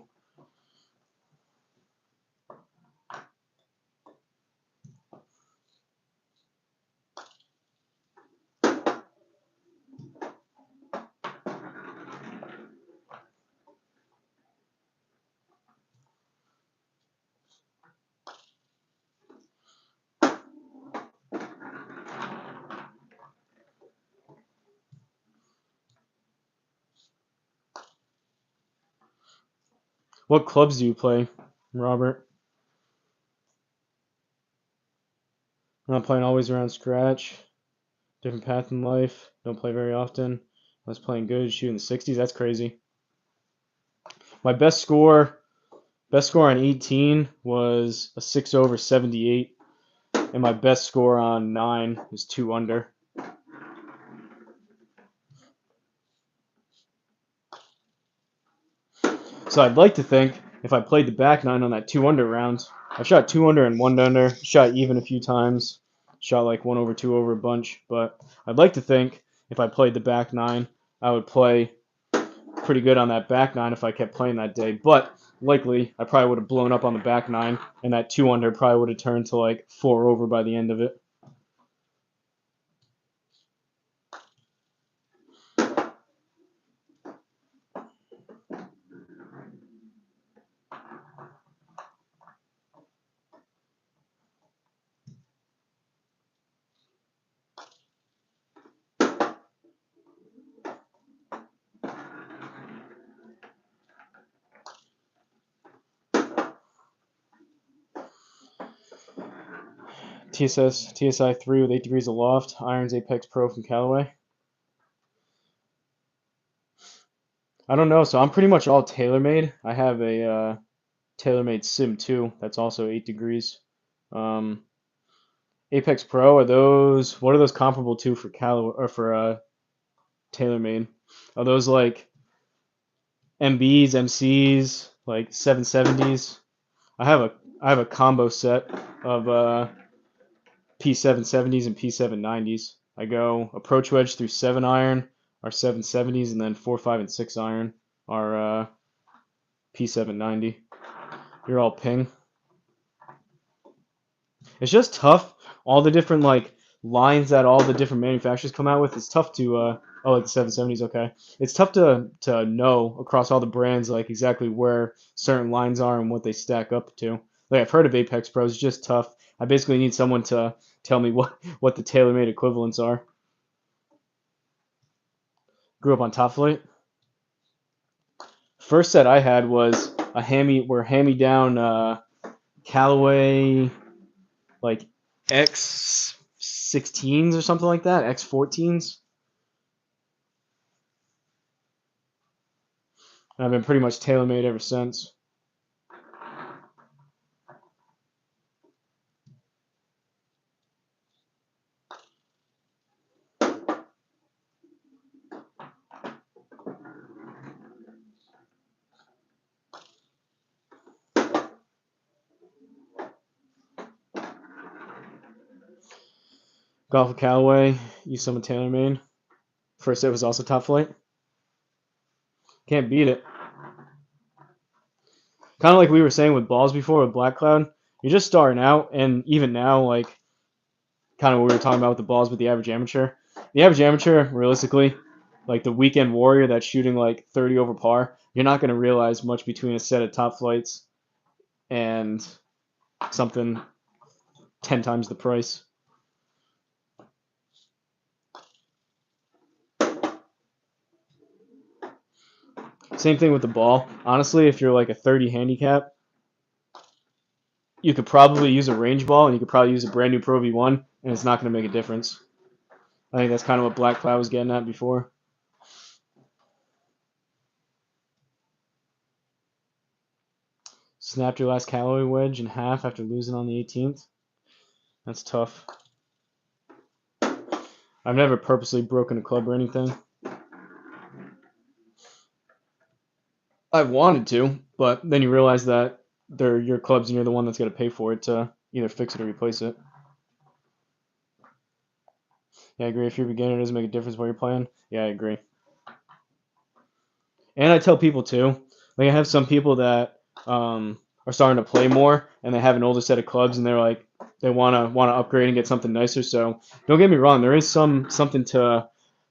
What clubs do you play, Robert? I'm not playing always around scratch. Different path in life. Don't play very often. I was playing good, shooting the 60s. That's crazy. My best score on 18 was a 6 over 78, and my best score on 9 was 2 under. So I'd like to think if I played the back 9 on that 2 under round, I shot 2 under and 1 under, shot even a few times, shot like 1 over 2 over a bunch, but I'd like to think if I played the back 9, I would play pretty good on that back 9 if I kept playing that day, but likely I probably would have blown up on the back 9, and that 2 under probably would have turned to like 4 over by the end of it. TSI 3 with 8 degrees of loft, irons Apex Pro from Callaway. I don't know, so I'm pretty much all TaylorMade. I have a TaylorMade Sim 2 that's also 8 degrees. Um, Apex Pro, what are those comparable to for Callaway or for TaylorMade? Are those like MBs, MCs, like 770s? I have a combo set of P770s and P790s. I go approach wedge through 7 iron are 770s, and then 4, 5, and 6 iron are P790. You're all ping. It's just tough. All the different like lines that all the different manufacturers come out with. It's tough to like the 770s. Okay, it's tough to know across all the brands like exactly where certain lines are and what they stack up to. Like I've heard of Apex Pros. It's just tough. I basically need someone to tell me what the TaylorMade equivalents are. Grew up on Top Flight. First set I had was a hand me down Callaway like X16s or something like that, X14s. And I've been pretty much TaylorMade ever since. Golf with Callaway, used some of TaylorMade. First set was also Top Flight. Can't beat it. Kind of like we were saying with balls before with Black Cloud. You're just starting out, and even now, like kind of what we were talking about with the balls with the average amateur. The average amateur, realistically, like the weekend warrior that's shooting like 30 over par, you're not going to realize much between a set of Top Flights and something 10 times the price. Same thing with the ball. Honestly, if you're like a 30 handicap, you could probably use a range ball and you could probably use a brand new Pro V1, and it's not going to make a difference. I think that's kind of what Black Cloud was getting at before. Snapped your last Callaway wedge in half after losing on the 18th. That's tough. I've never purposely broken a club or anything. I wanted to, but then you realize that they're your clubs and you're the one that's going to pay for it to either fix it or replace it. Yeah, I agree. If you're a beginner, it doesn't make a difference what you're playing. Yeah, I agree. And I tell people too, like I have some people that are starting to play more, and they have an older set of clubs, and they're like they wanna upgrade and get something nicer. So don't get me wrong, there is something to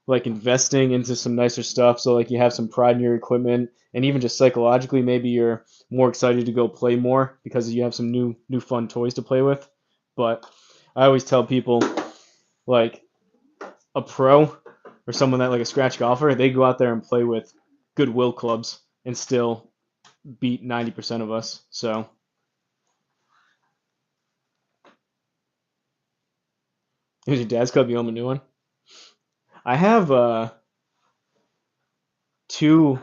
like investing into some nicer stuff. So like you have some pride in your equipment, and even just psychologically, maybe you're more excited to go play more because you have some new fun toys to play with. But I always tell people like a pro or someone that like a scratch golfer, they go out there and play with Goodwill clubs and still beat 90% of us. So, is your dad's club? You own a new one? I have two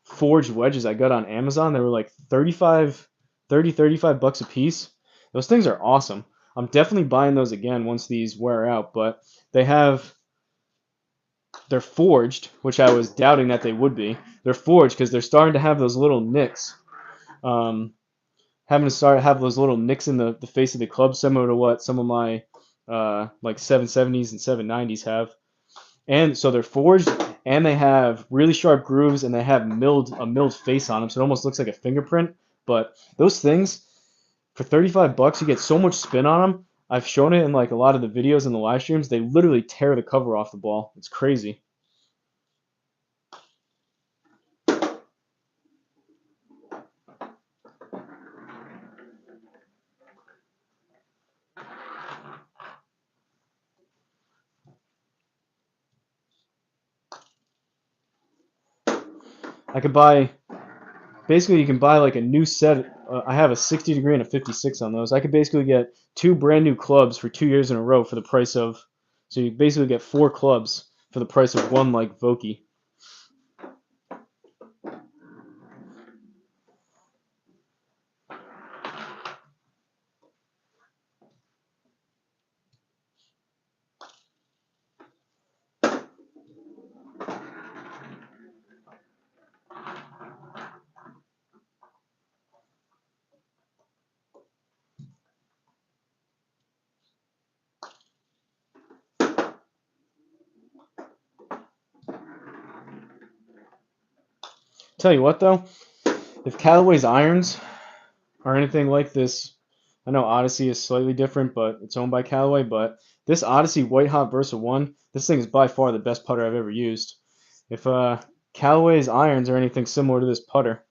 forged wedges I got on Amazon. They were like 35 bucks a piece. Those things are awesome. I'm definitely buying those again once these wear out, but they're forged, which I was doubting that they would be. They're forged because they're starting to have those little nicks. Um, Having to start have those little nicks in the face of the club, similar to what some of my like 770s and 790s have. And so they're forged, and they have really sharp grooves, and they have a milled face on them, so it almost looks like a fingerprint. But those things, for 35 bucks, you get so much spin on them. I've shown it in like a lot of the videos and the live streams. They literally tear the cover off the ball. It's crazy. I could buy basically you can buy like a new set. I have a 60 degree and a 56 on those. I could basically get two brand new clubs for 2 years in a row for the price of. So you basically get four clubs for the price of one like Vokey. Tell you what though, if Callaway's irons are anything like this, I know Odyssey is slightly different, but it's owned by Callaway. But this Odyssey White Hot Versa 1, this thing is by far the best putter I've ever used. If Callaway's irons are anything similar to this putter,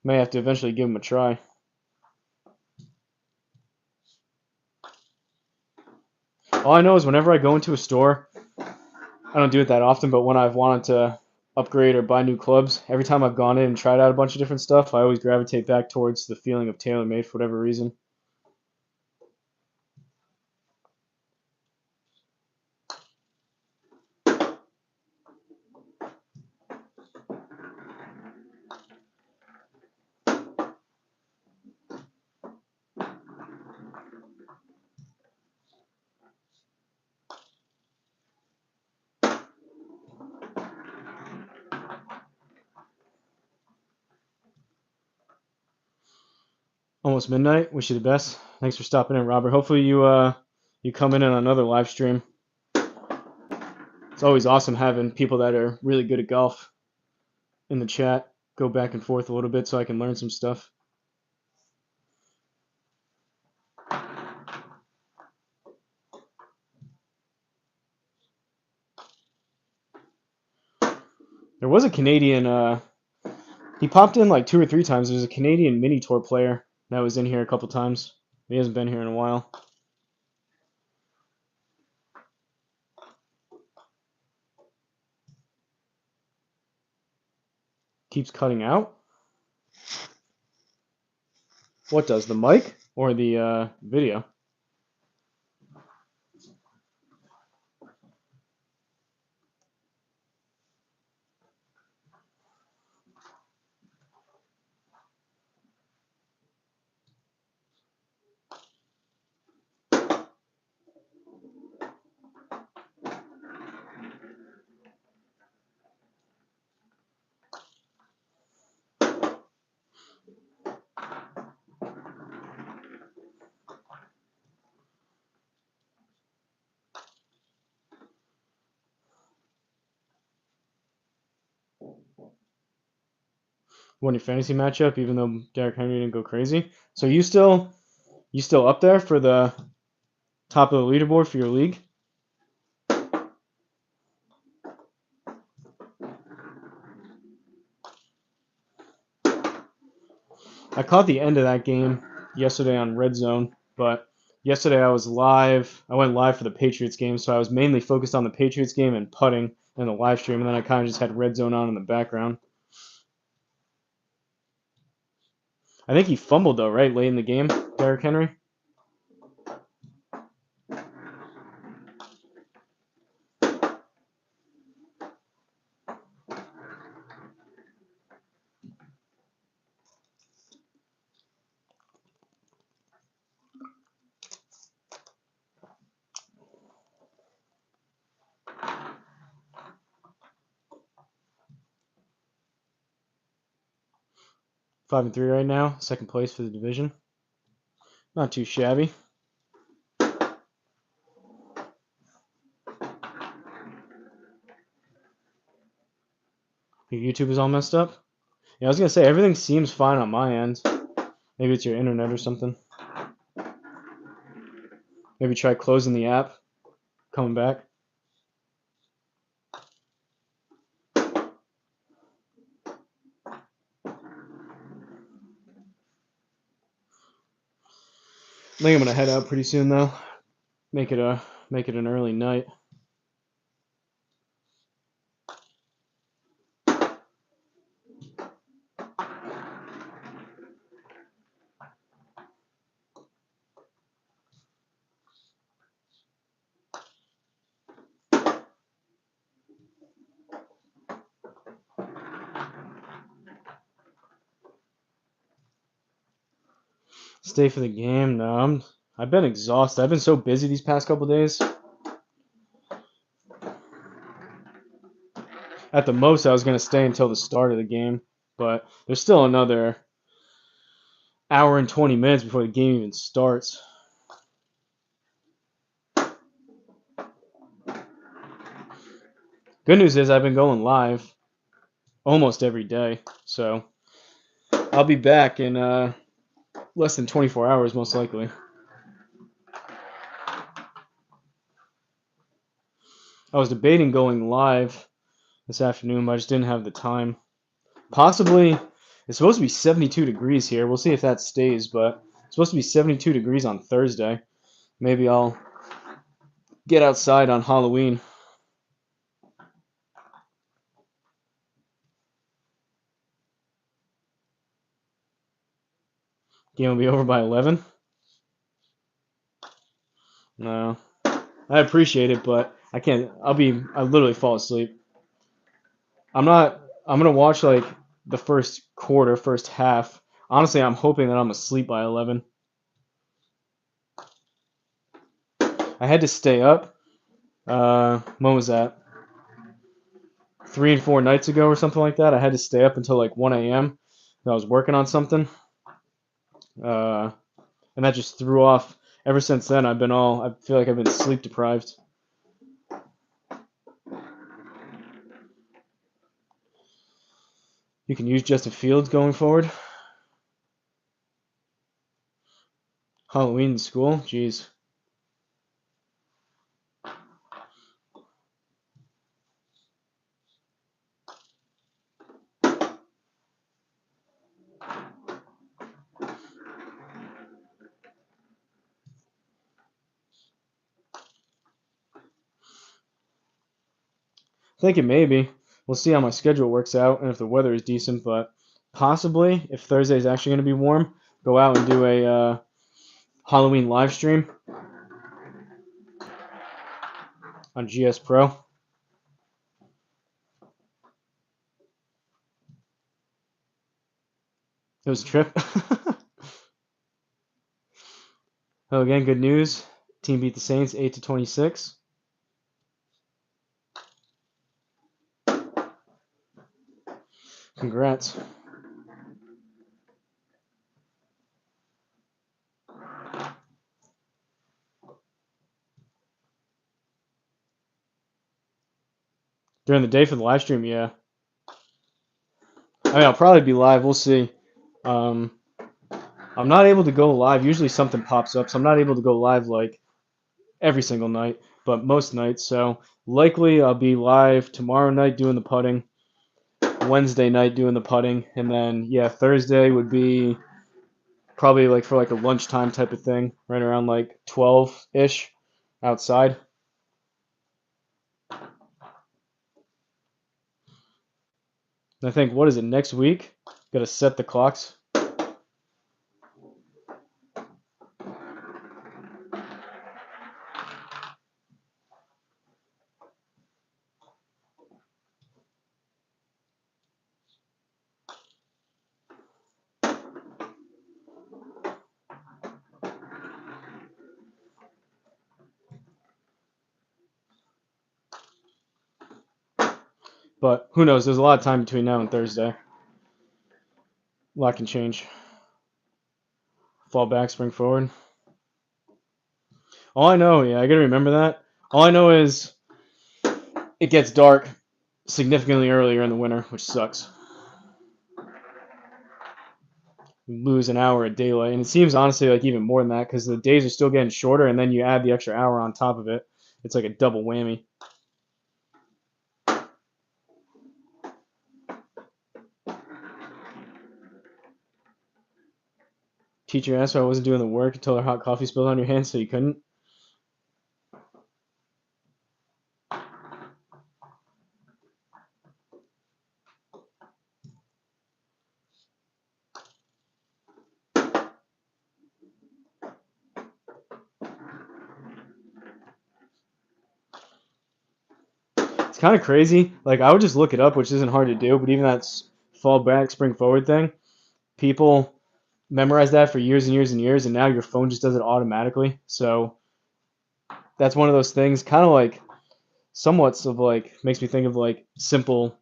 may have to eventually give them a try. All I know is whenever I go into a store, I don't do it that often, but when I've wanted to upgrade or buy new clubs, every time I've gone in and tried out a bunch of different stuff, I always gravitate back towards the feeling of TaylorMade for whatever reason. Almost midnight. Wish you the best. Thanks for stopping in, Robert. Hopefully you come in on another live stream. It's always awesome having people that are really good at golf in the chat go back and forth a little bit so I can learn some stuff. There was a Canadian. He popped in like 2 or 3 times. There's a Canadian mini tour player that was in here a couple times. He hasn't been here in a while. Keeps cutting out. What does, the mic or the video? Won your fantasy matchup, even though Derrick Henry didn't go crazy. So you still up there for the top of the leaderboard for your league? I caught the end of that game yesterday on Red Zone, but yesterday I was live. I went live for the Patriots game, so I was mainly focused on the Patriots game and putting in the live stream, and then I kind of just had Red Zone on in the background. I think he fumbled though, right, late in the game, Derrick Henry. 5-3 right now, second place for the division. Not too shabby. Your YouTube is all messed up? Yeah, I was gonna say everything seems fine on my end. Maybe it's your internet or something. Maybe try closing the app, coming back. I think I'm gonna head out pretty soon though. Make it an early night. Stay for the game? No, I've been exhausted. I've been so busy these past couple days. At the most, I was gonna stay until the start of the game, but there's still another hour and 20 minutes before the game even starts. Good news is I've been going live almost every day, so I'll be back in less than 24 hours, most likely. I was debating going live this afternoon, but I just didn't have the time. Possibly, it's supposed to be 72 degrees here. We'll see if that stays, but it's supposed to be 72 degrees on Thursday. Maybe I'll get outside on Halloween. Game will be over by 11. No, I appreciate it, but I can't. I literally fall asleep. I'm not. I'm gonna watch like the first quarter, first half. Honestly, I'm hoping that I'm asleep by 11. I had to stay up. When was that? 3 and 4 nights ago or something like that. I had to stay up until like 1 a.m. I was working on something. Uh, and that just threw off. Ever since then, I feel like I've been sleep deprived. You can use Justin Fields going forward. Halloween in school, jeez. Thinking maybe. We'll see how my schedule works out and if the weather is decent, but possibly, if Thursday is actually going to be warm, go out and do a Halloween live stream on GS Pro. It was a trip. Oh, again, good news. Team beat the Saints 8-26. Congrats. During the day for the live stream, yeah. I mean, I'll probably be live. We'll see. Um, I'm not able to go live. Usually something pops up, so I'm not able to go live like every single night, but most nights. So likely I'll be live tomorrow night doing the putting, Wednesday night doing the putting, and then yeah, Thursday would be probably like for like a lunchtime type of thing, right around like 12-ish outside. And I think what is it next week? Got to set the clocks. But who knows? There's a lot of time between now and Thursday. A lot can change. Fall back, spring forward. All I know, yeah, I gotta remember that. All I know is it gets dark significantly earlier in the winter, which sucks. You lose an hour of daylight, and it seems honestly like even more than that because the days are still getting shorter, and then you add the extra hour on top of it. It's like a double whammy. Teacher asked why I wasn't doing the work until her hot coffee spilled on your hands, so you couldn't. It's kind of crazy. Like I would just look it up, which isn't hard to do, but even that fall back, spring forward thing, people memorize that for years and years and years, and now your phone just does it automatically. So that's one of those things, kind of like somewhat of like makes me think of like simple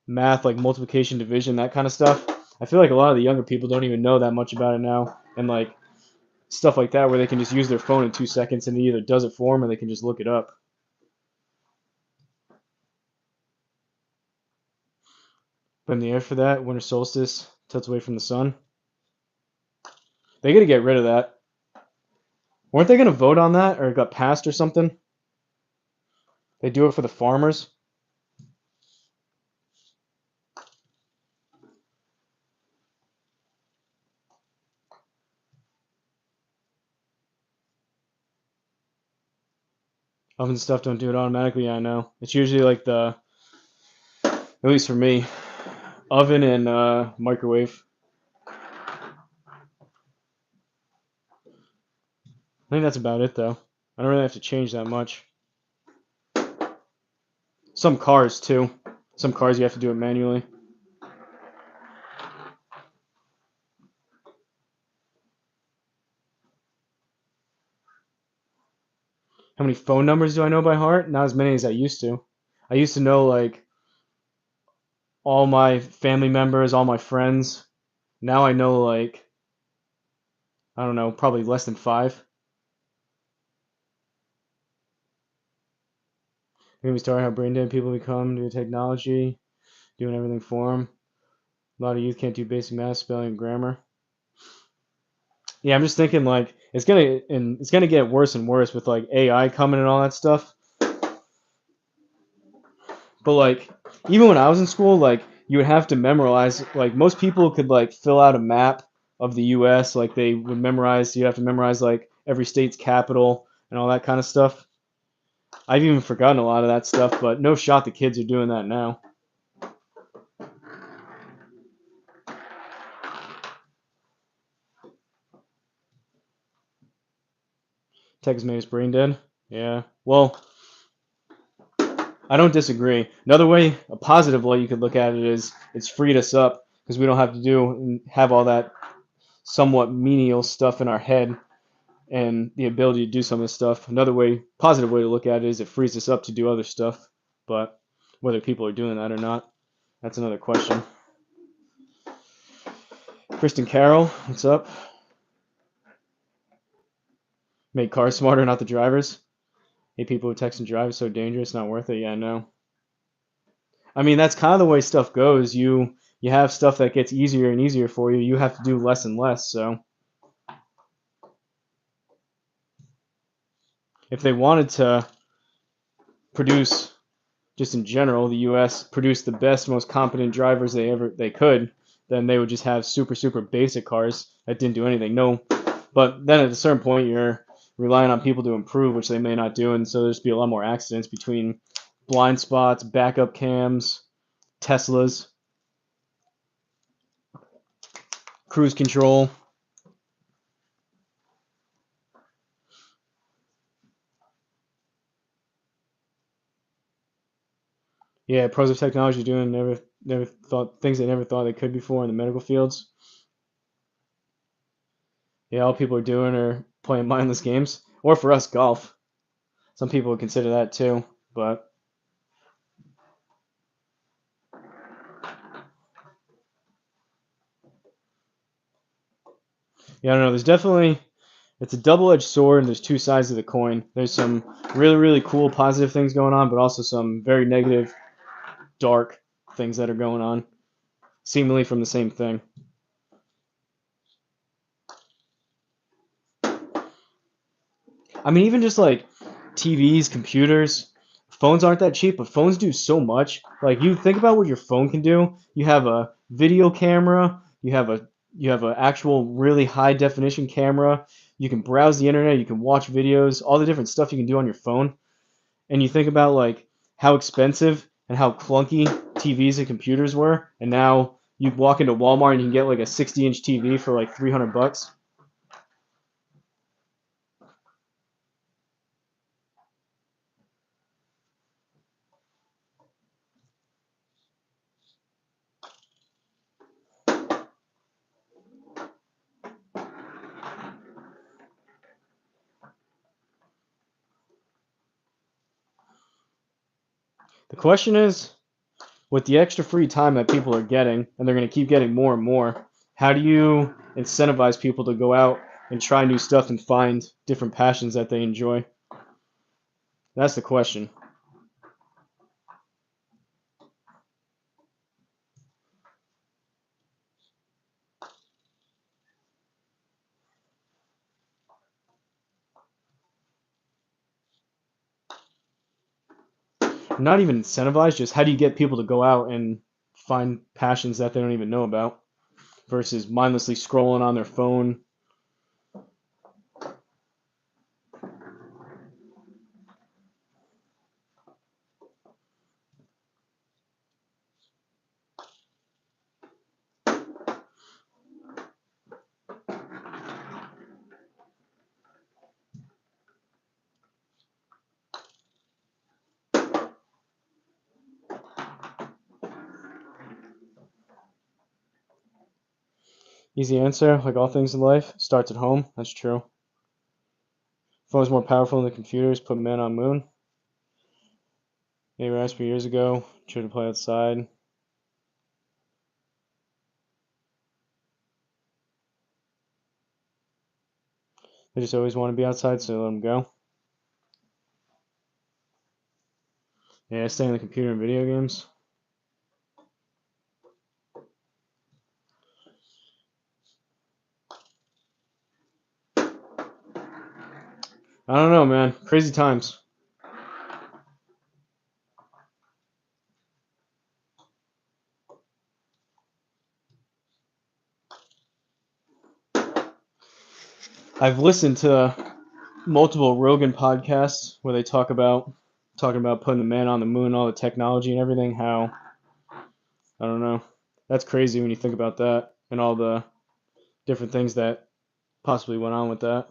math, like multiplication, division, that kind of stuff. I feel like a lot of the younger people don't even know that much about it now, and like stuff like that where they can just use their phone in 2 seconds and it either does it for them or they can just look it up. But in the air for that, winter solstice tilts away from the sun. They got to get rid of that. Weren't they going to vote on that or it got passed or something? They do it for the farmers. Oven stuff don't do it automatically. Yeah, I know. It's usually like at least for me, oven and microwave. I think that's about it though. I don't really have to change that much. Some cars too. Some cars you have to do it manually. How many phone numbers do I know by heart? Not as many as I used to. I used to know like all my family members, all my friends. Now I know like I don't know, probably less than five. Maybe start how brain dead people become due to technology, doing everything for them. A lot of youth can't do basic math, spelling, and grammar. Yeah, I'm just thinking like it's gonna get worse and worse with like AI coming and all that stuff. But like even when I was in school, like you would have to memorize. Like most people could like fill out a map of the U.S. Like they would memorize. You have to memorize like every state's capital and all that kind of stuff. I've even forgotten a lot of that stuff, but no shot the kids are doing that now. Tech has made us brain dead. Yeah. Well, I don't disagree. Another way, a positive way you could look at it is it's freed us up because we don't have to do and have all that somewhat menial stuff in our head and the ability to do some of this stuff. Another way, positive way to look at it is it frees us up to do other stuff. But whether people are doing that or not, that's another question. Kristen Carroll, what's up? Make cars smarter, not the drivers. Hey, people who text and drive is so dangerous, not worth it. Yeah, I know. I mean, that's kind of the way stuff goes. You have stuff that gets easier and easier for you. You have to do less and less. So if they wanted to produce, just in general, the U.S. produce the best, most competent drivers they could, then they would just have super basic cars that didn't do anything. No, but then at a certain point, you're relying on people to improve, which they may not do, and so there's be a lot more accidents between blind spots, backup cams, Teslas, cruise control. Yeah, pros of technology doing never thought things they never thought they could before in the medical fields. Yeah, all people are doing are playing mindless games, or for us, golf. Some people would consider that too, but Yeah, I don't know. There's definitely it's a double-edged sword, and there's two sides of the coin. There's some really, really cool positive things going on, but also some very negative, dark things that are going on, seemingly from the same thing. I mean, even just like TVs, computers, phones aren't that cheap, but phones do so much. Like you think about what your phone can do. You have a video camera, you have an actual really high definition camera. You can browse the internet, you can watch videos, all the different stuff you can do on your phone. And you think about like how expensive and how clunky TVs and computers were, and now you walk into Walmart and you can get like a 60-inch TV for like $300. The question is, with the extra free time that people are getting, and they're going to keep getting more and more, how do you incentivize people to go out and try new stuff and find different passions that they enjoy? That's the question. Not even incentivize, just how do you get people to go out and find passions that they don't even know about versus mindlessly scrolling on their phone. Easy answer, like all things in life, starts at home. That's true. Phone's more powerful than the computers, put man on moon. Maybe asked me years ago, tried to play outside. They just always want to be outside, so let them go. Yeah, stay on the computer and video games. I don't know, man. Crazy times. I've listened to multiple Rogan podcasts where they talking about putting the man on the moon, all the technology and everything. How I don't know. That's crazy when you think about that and all the different things that possibly went on with that.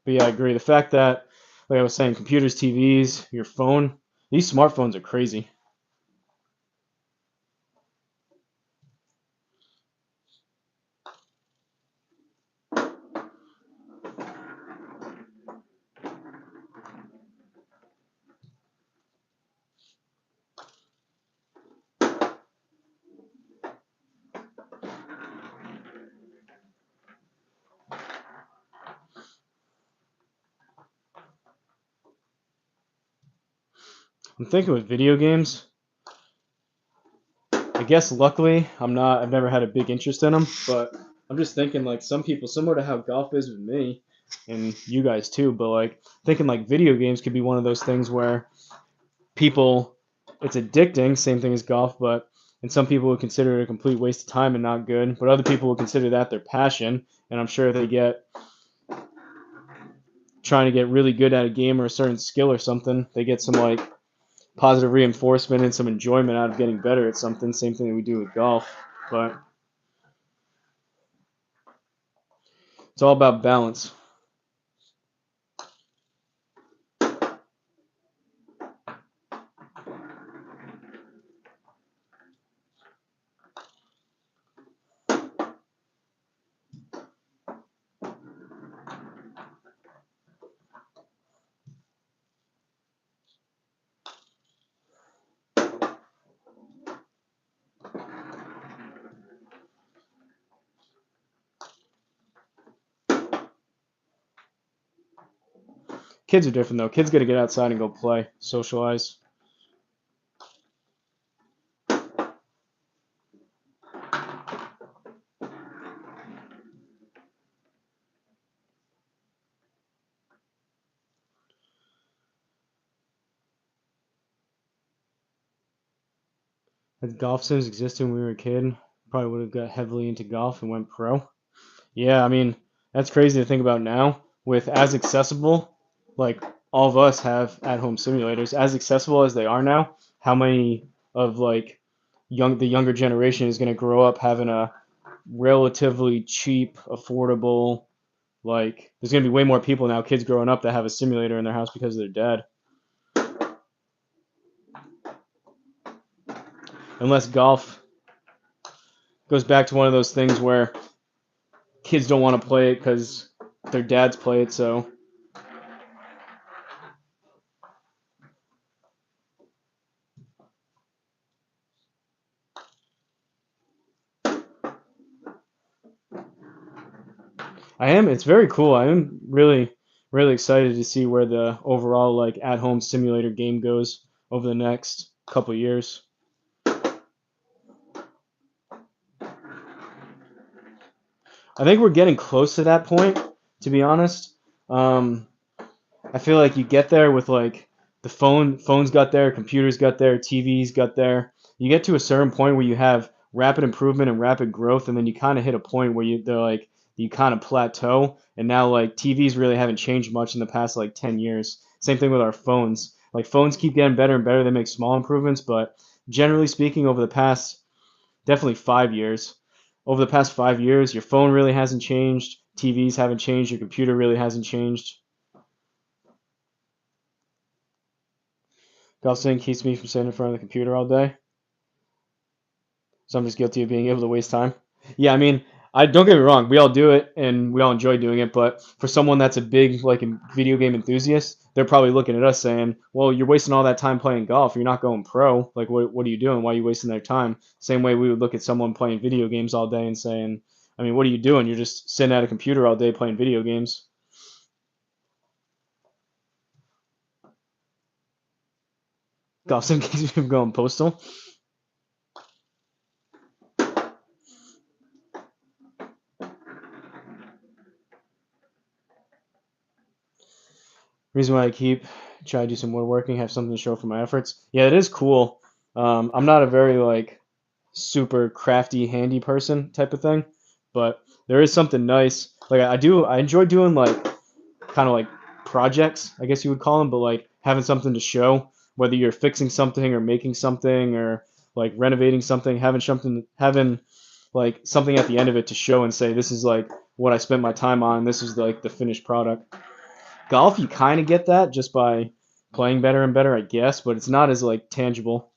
But yeah, I agree. The fact that, like I was saying, computers, TVs, your phone, these smartphones are crazy. I'm thinking with video games. I guess luckily I've never had a big interest in them, but I'm just thinking like some people, similar to how golf is with me and you guys too, but like thinking like video games could be one of those things where people, it's addicting, same thing as golf, but and some people would consider it a complete waste of time and not good, but other people would consider that their passion, and I'm sure they get trying to get really good at a game or a certain skill or something, they get some like positive reinforcement and some enjoyment out of getting better at something. Same thing that we do with golf, but it's all about balance. Kids are different though. Kids got to get outside and go play, socialize. If golf sims existed when we were a kid, probably would have got heavily into golf and went pro. Yeah, I mean, that's crazy to think about now. With as accessible, like all of us have at-home simulators, as accessible as they are now, how many of like the younger generation is going to grow up having a relatively cheap, affordable, like there's going to be way more people now, kids growing up that have a simulator in their house because of their dad. Unless golf goes back to one of those things where kids don't want to play it because their dads play it, so I am. It's very cool. I am really excited to see where the overall like at-home simulator game goes over the next couple years. I think we're getting close to that point, to be honest. Um, I feel like you get there with like the phones got there, computers got there, TVs got there. You get to a certain point where you have rapid improvement and rapid growth, and then you kind of hit a point where they're like you kind of plateau, and now like TVs really haven't changed much in the past like 10 years. Same thing with our phones. Like phones keep getting better and better. They make small improvements, but generally speaking, over the past definitely 5 years, over the past 5 years, your phone really hasn't changed. TVs haven't changed. Your computer really hasn't changed. Golf swing keeps me from sitting in front of the computer all day, so I'm just guilty of being able to waste time. Yeah, I mean, I don't get me wrong, we all do it and we all enjoy doing it, but for someone that's a big like a video game enthusiast, they're probably looking at us saying, "Well, you're wasting all that time playing golf. You're not going pro. Like, what are you doing? Why are you wasting their time?" Same way we would look at someone playing video games all day and saying, "I mean, what are you doing? You're just sitting at a computer all day playing video games." Golf sim keeps me from going postal. Reason why I keep try to do some woodworking, have something to show for my efforts. Yeah, it is cool. I'm not a very like super crafty, handy person type of thing, but there is something nice. Like I enjoy doing like kind of like projects, I guess you would call them, but like having something to show, whether you're fixing something or making something or like renovating something, having like something at the end of it to show and say this is like what I spent my time on. This is like the finished product. Golf, you kind of get that just by playing better and better, I guess, but it's not as like tangible.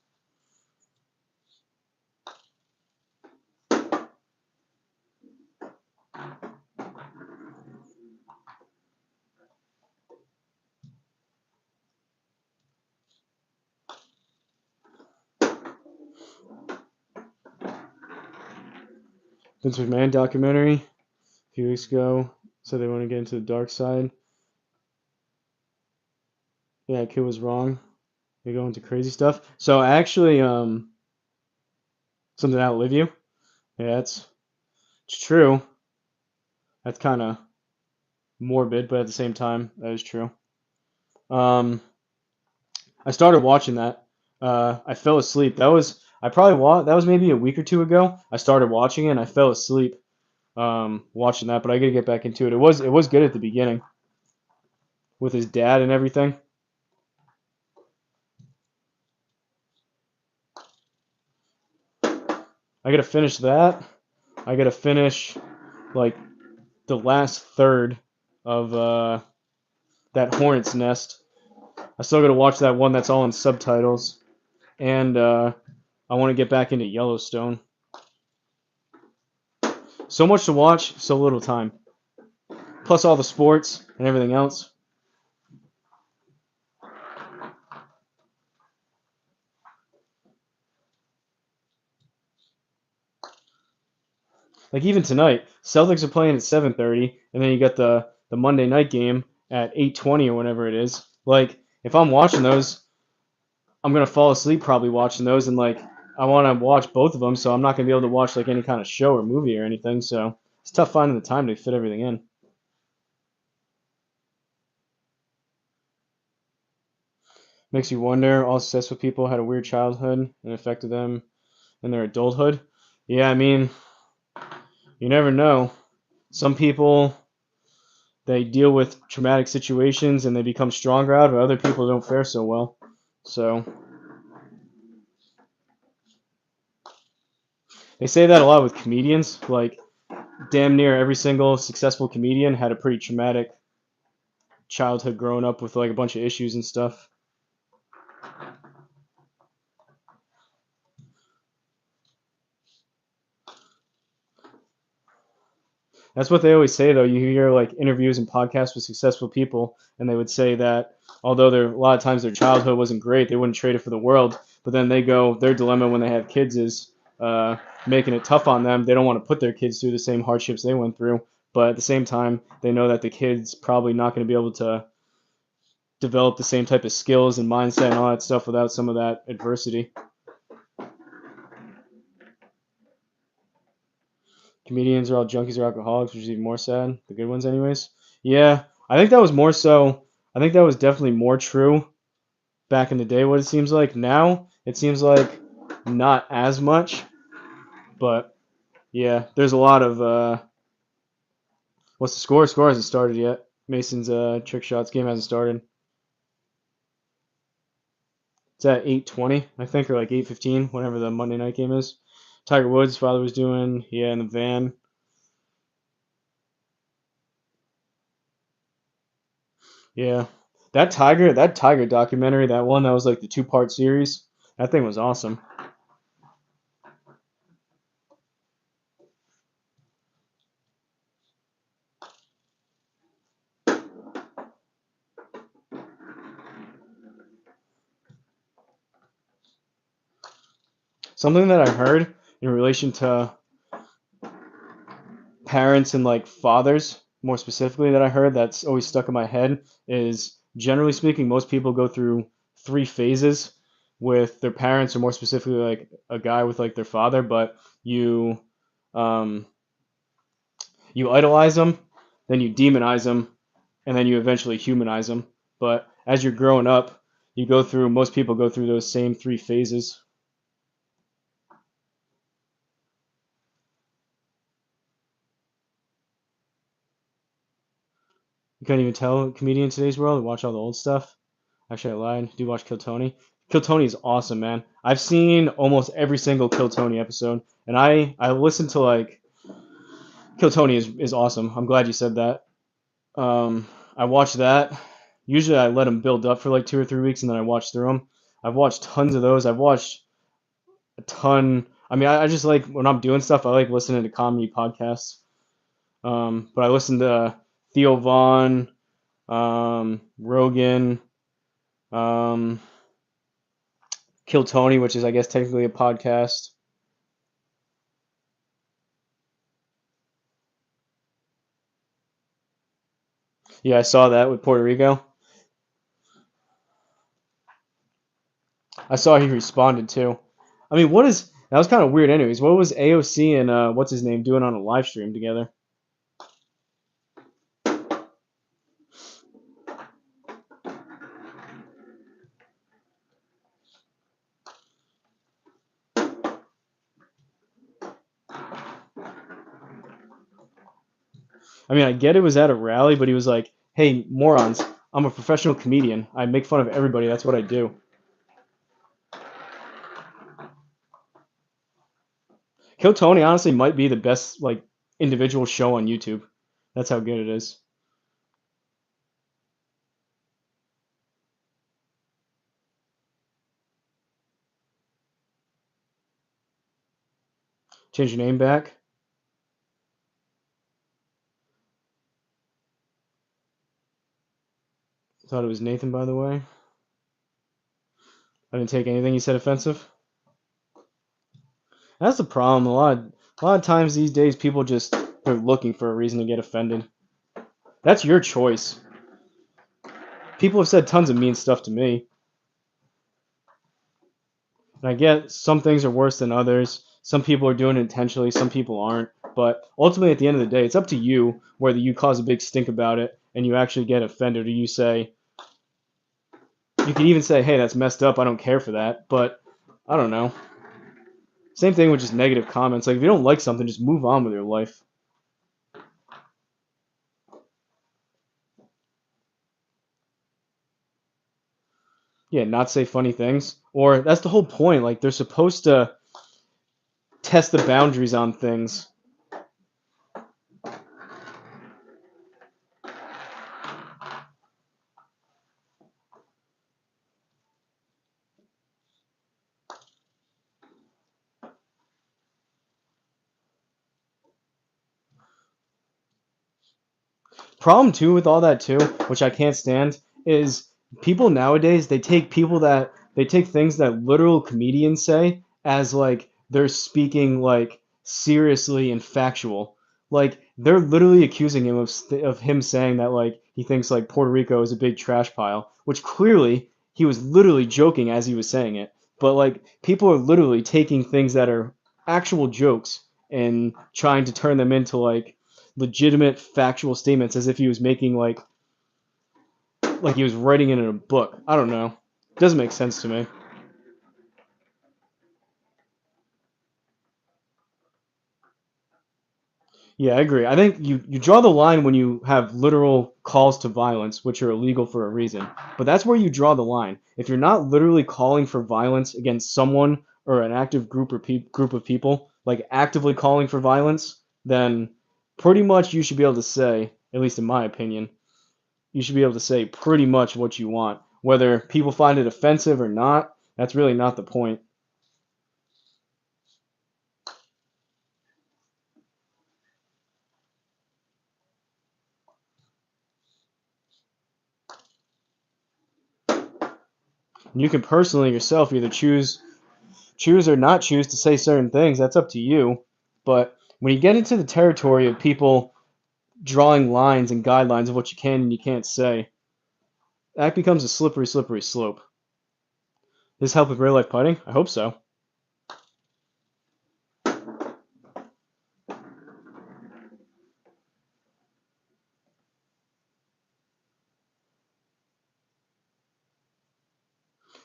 Vince McMahon documentary a few weeks ago said they want to get into the dark side. Yeah, kid was wrong. They go into crazy stuff. So actually, something outlive you. Yeah, it's true. That's kind of morbid, but at the same time, that is true. Um, I started watching that. I fell asleep. That was maybe a week or two ago. I started watching it and I fell asleep watching that, but I gotta get back into it. It was good at the beginning with his dad and everything. I gotta finish that. I gotta finish like the last third of that Hornet's Nest. I still gotta watch that one that's all in subtitles, and I want to get back into Yellowstone. So much to watch, so little time. Plus all the sports and everything else. Like even tonight, Celtics are playing at 7:30, and then you got the Monday night game at 8:20 or whatever it is. Like if I'm watching those, I'm gonna fall asleep probably watching those, and like I want to watch both of them, so I'm not gonna be able to watch like any kind of show or movie or anything. So it's tough finding the time to fit everything in. Makes you wonder. All successful people had a weird childhood and affected them in their adulthood. Yeah, I mean, you never know. Some people they deal with traumatic situations and they become stronger out of it. Other people don't fare so well. So they say that a lot with comedians. Like damn near every single successful comedian had a pretty traumatic childhood growing up with like a bunch of issues and stuff. That's what they always say though. You hear like interviews and podcasts with successful people, and they would say that although a lot of times their childhood wasn't great, they wouldn't trade it for the world. But then they go their dilemma when they have kids is making it tough on them. They don't want to put their kids through the same hardships they went through, but at the same time, they know that the kids probably not going to be able to develop the same type of skills and mindset and all that stuff without some of that adversity. Comedians are all junkies or alcoholics, which is even more sad. The good ones, anyways. Yeah, I think that was more so. I think that was definitely more true back in the day. What it seems like now, it seems like not as much. But yeah, there's a lot of. What's the score? Score hasn't started yet. Mason's trick shots game hasn't started. It's at 8:20, I think, or like 8:15, whenever the Monday night game is. Tiger Woods' father was doing, yeah, in the van. Yeah, that Tiger documentary, that one that was like the two-part series, that thing was awesome. Something that I heard in relation to parents and like fathers, more specifically, that I heard that's always stuck in my head is generally speaking, most people go through three phases with their parents, or more specifically, like a guy with like their father, but you um, you idolize them, then you demonize them, and then you eventually humanize them. But as you're growing up, most people go through those same three phases. You can't even tell a comedian in today's world. Watch all the old stuff. Actually, I lied. I do watch Kill Tony. Kill Tony is awesome, man. I've seen almost every single Kill Tony episode, and I listen to like Kill Tony is awesome. I'm glad you said that. I watch that. Usually, I let them build up for like 2 or 3 weeks, and then I watch through them. I've watched tons of those. I've watched a ton. I mean, I just like when I'm doing stuff. I like listening to comedy podcasts. But I listen to Theo Vaughn, Rogan, um, Kill Tony, which is I guess technically a podcast. Yeah, I saw that with Puerto Rico. I saw he responded too. I mean, that was kind of weird, anyways. What was AOC and what's his name doing on a live stream together? I mean, I get it was at a rally, but he was like, "Hey, morons! I'm a professional comedian. I make fun of everybody. That's what I do." Kill Tony honestly might be the best like individual show on YouTube. That's how good it is. Change your name back. Thought it was Nathan, by the way. I didn't take anything you said offensive. That's the problem. A lot of times these days, people just they're looking for a reason to get offended. That's your choice. People have said tons of mean stuff to me. And I get some things are worse than others. Some people are doing it intentionally, some people aren't. But ultimately, at the end of the day, it's up to you whether you cause a big stink about it and you actually get offended, or you say, you can even say, hey, that's messed up. I don't care for that. But I don't know. Same thing with just negative comments. Like, if you don't like something, just move on with your life. Yeah, not say funny things. Or that's the whole point. Like, they're supposed to test the boundaries on things. Problem too with all that too, which I can't stand, is people nowadays they take things that literal comedians say as like they're speaking like seriously and factual. Like they're literally accusing him of him saying that like he thinks like Puerto Rico is a big trash pile, which clearly he was literally joking as he was saying it. But like people are literally taking things that are actual jokes and trying to turn them into like legitimate factual statements as if he was making like he was writing it in a book. I don't know. It doesn't make sense to me. Yeah, I agree. I think you draw the line when you have literal calls to violence, which are illegal for a reason. But that's where you draw the line. If you're not literally calling for violence against someone or an active group of people, like actively calling for violence, then pretty much you should be able to say, at least in my opinion, you should be able to say pretty much what you want. Whether people find it offensive or not, that's really not the point. You can personally yourself either choose or not choose to say certain things. That's up to you. But when you get into the territory of people drawing lines and guidelines of what you can and you can't say, that becomes a slippery, slippery slope. Does this help with real life fighting? I hope so.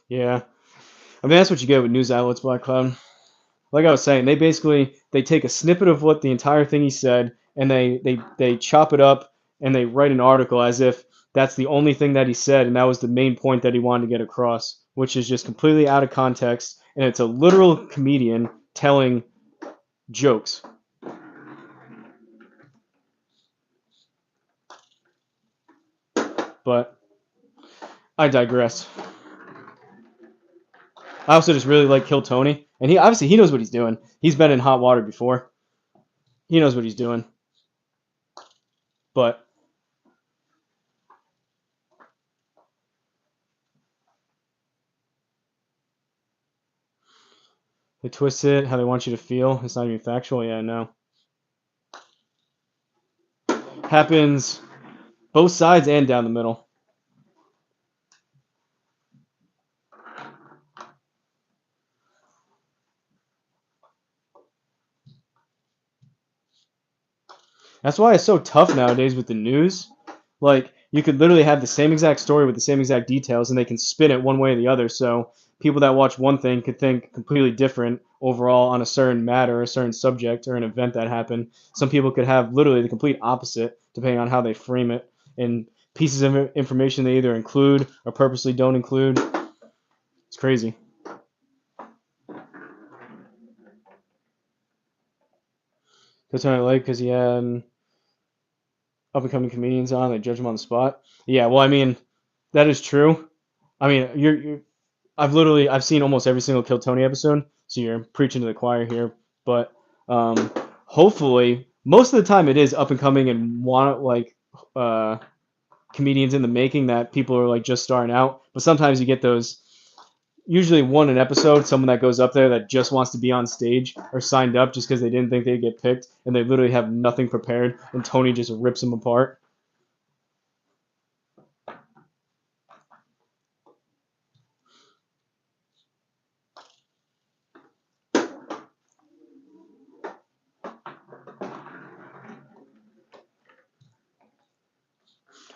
Yeah. I mean, that's what you get with news outlets, Black Cloud. Like I was saying, they take a snippet of what the entire thing he said and they chop it up and they write an article as if that's the only thing that he said and that was the main point that he wanted to get across, which is just completely out of context and it's a literal comedian telling jokes. But I digress. I also just really like Kill Tony, and he knows what he's doing. He's been in hot water before. He knows what he's doing. But they twist it how they want you to feel. It's not even factual. Yeah, no. Happens both sides and down the middle. That's why it's so tough nowadays with the news. Like you could literally have the same exact story with the same exact details, and they can spin it one way or the other. So people that watch one thing could think completely different overall on a certain matter, a certain subject, or an event that happened. Some people could have literally the complete opposite depending on how they frame it. And pieces of information they either include or purposely don't include. It's crazy. That's what I like because he had up and coming comedians on. They judge them on the spot. Yeah, well, I mean, that is true. I mean, I've seen almost every single Kill Tony episode, so you're preaching to the choir here. But hopefully, most of the time it is up and coming and want like uh, comedians in the making that people are like just starting out. But sometimes you get those. Usually one an episode, someone that goes up there that just wants to be on stage or signed up just because they didn't think they'd get picked and they literally have nothing prepared and Tony just rips them apart.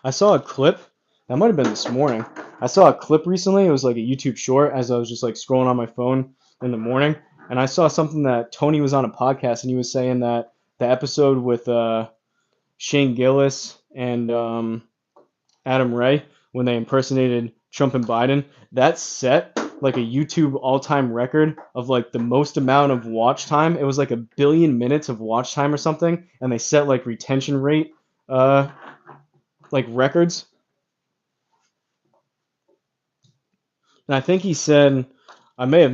I saw a clip. That might have been this morning. I saw a clip recently. It was like a YouTube short as I was just like scrolling on my phone in the morning, and I saw something that Tony was on a podcast and he was saying that the episode with Shane Gillis and Adam Ray when they impersonated Trump and Biden, that set like a YouTube all-time record of like the most amount of watch time. It was like 1 billion minutes of watch time or something, and they set like retention rate uh like records. And I think he said, I may have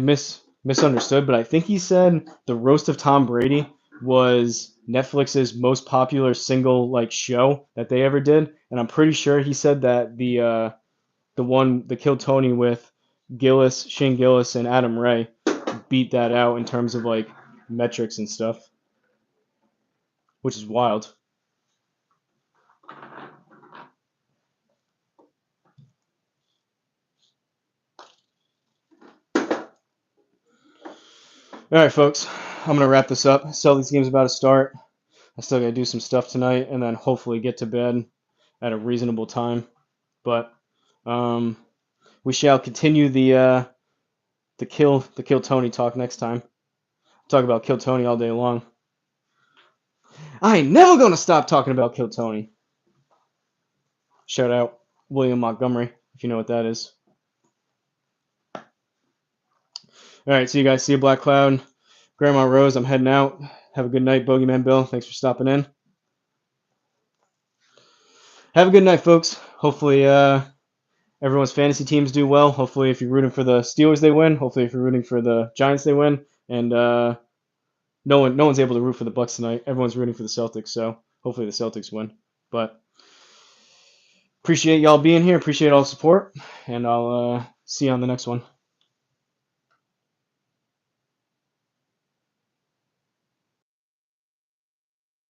misunderstood, but I think he said the roast of Tom Brady was Netflix's most popular single like show that they ever did, and I'm pretty sure he said that the Kill Tony with Shane Gillis, and Adam Ray beat that out in terms of like metrics and stuff, which is wild. All right, folks, I'm gonna wrap this up. Celtics game's about to start. I still gotta do some stuff tonight, and then hopefully get to bed at a reasonable time. But um, we shall continue the kill Tony talk next time. Talk about Kill Tony all day long. I ain't never gonna stop talking about Kill Tony. Shout out William Montgomery, if you know what that is. All right, see you guys. See you, Black Cloud. Grandma Rose, I'm heading out. Have a good night, Bogeyman Bill. Thanks for stopping in. Have a good night, folks. Hopefully, everyone's fantasy teams do well. Hopefully, if you're rooting for the Steelers, they win. Hopefully, if you're rooting for the Giants, they win. And no one's able to root for the Bucks tonight. Everyone's rooting for the Celtics, so hopefully the Celtics win. But appreciate y'all being here. Appreciate all the support, and I'll see you on the next one.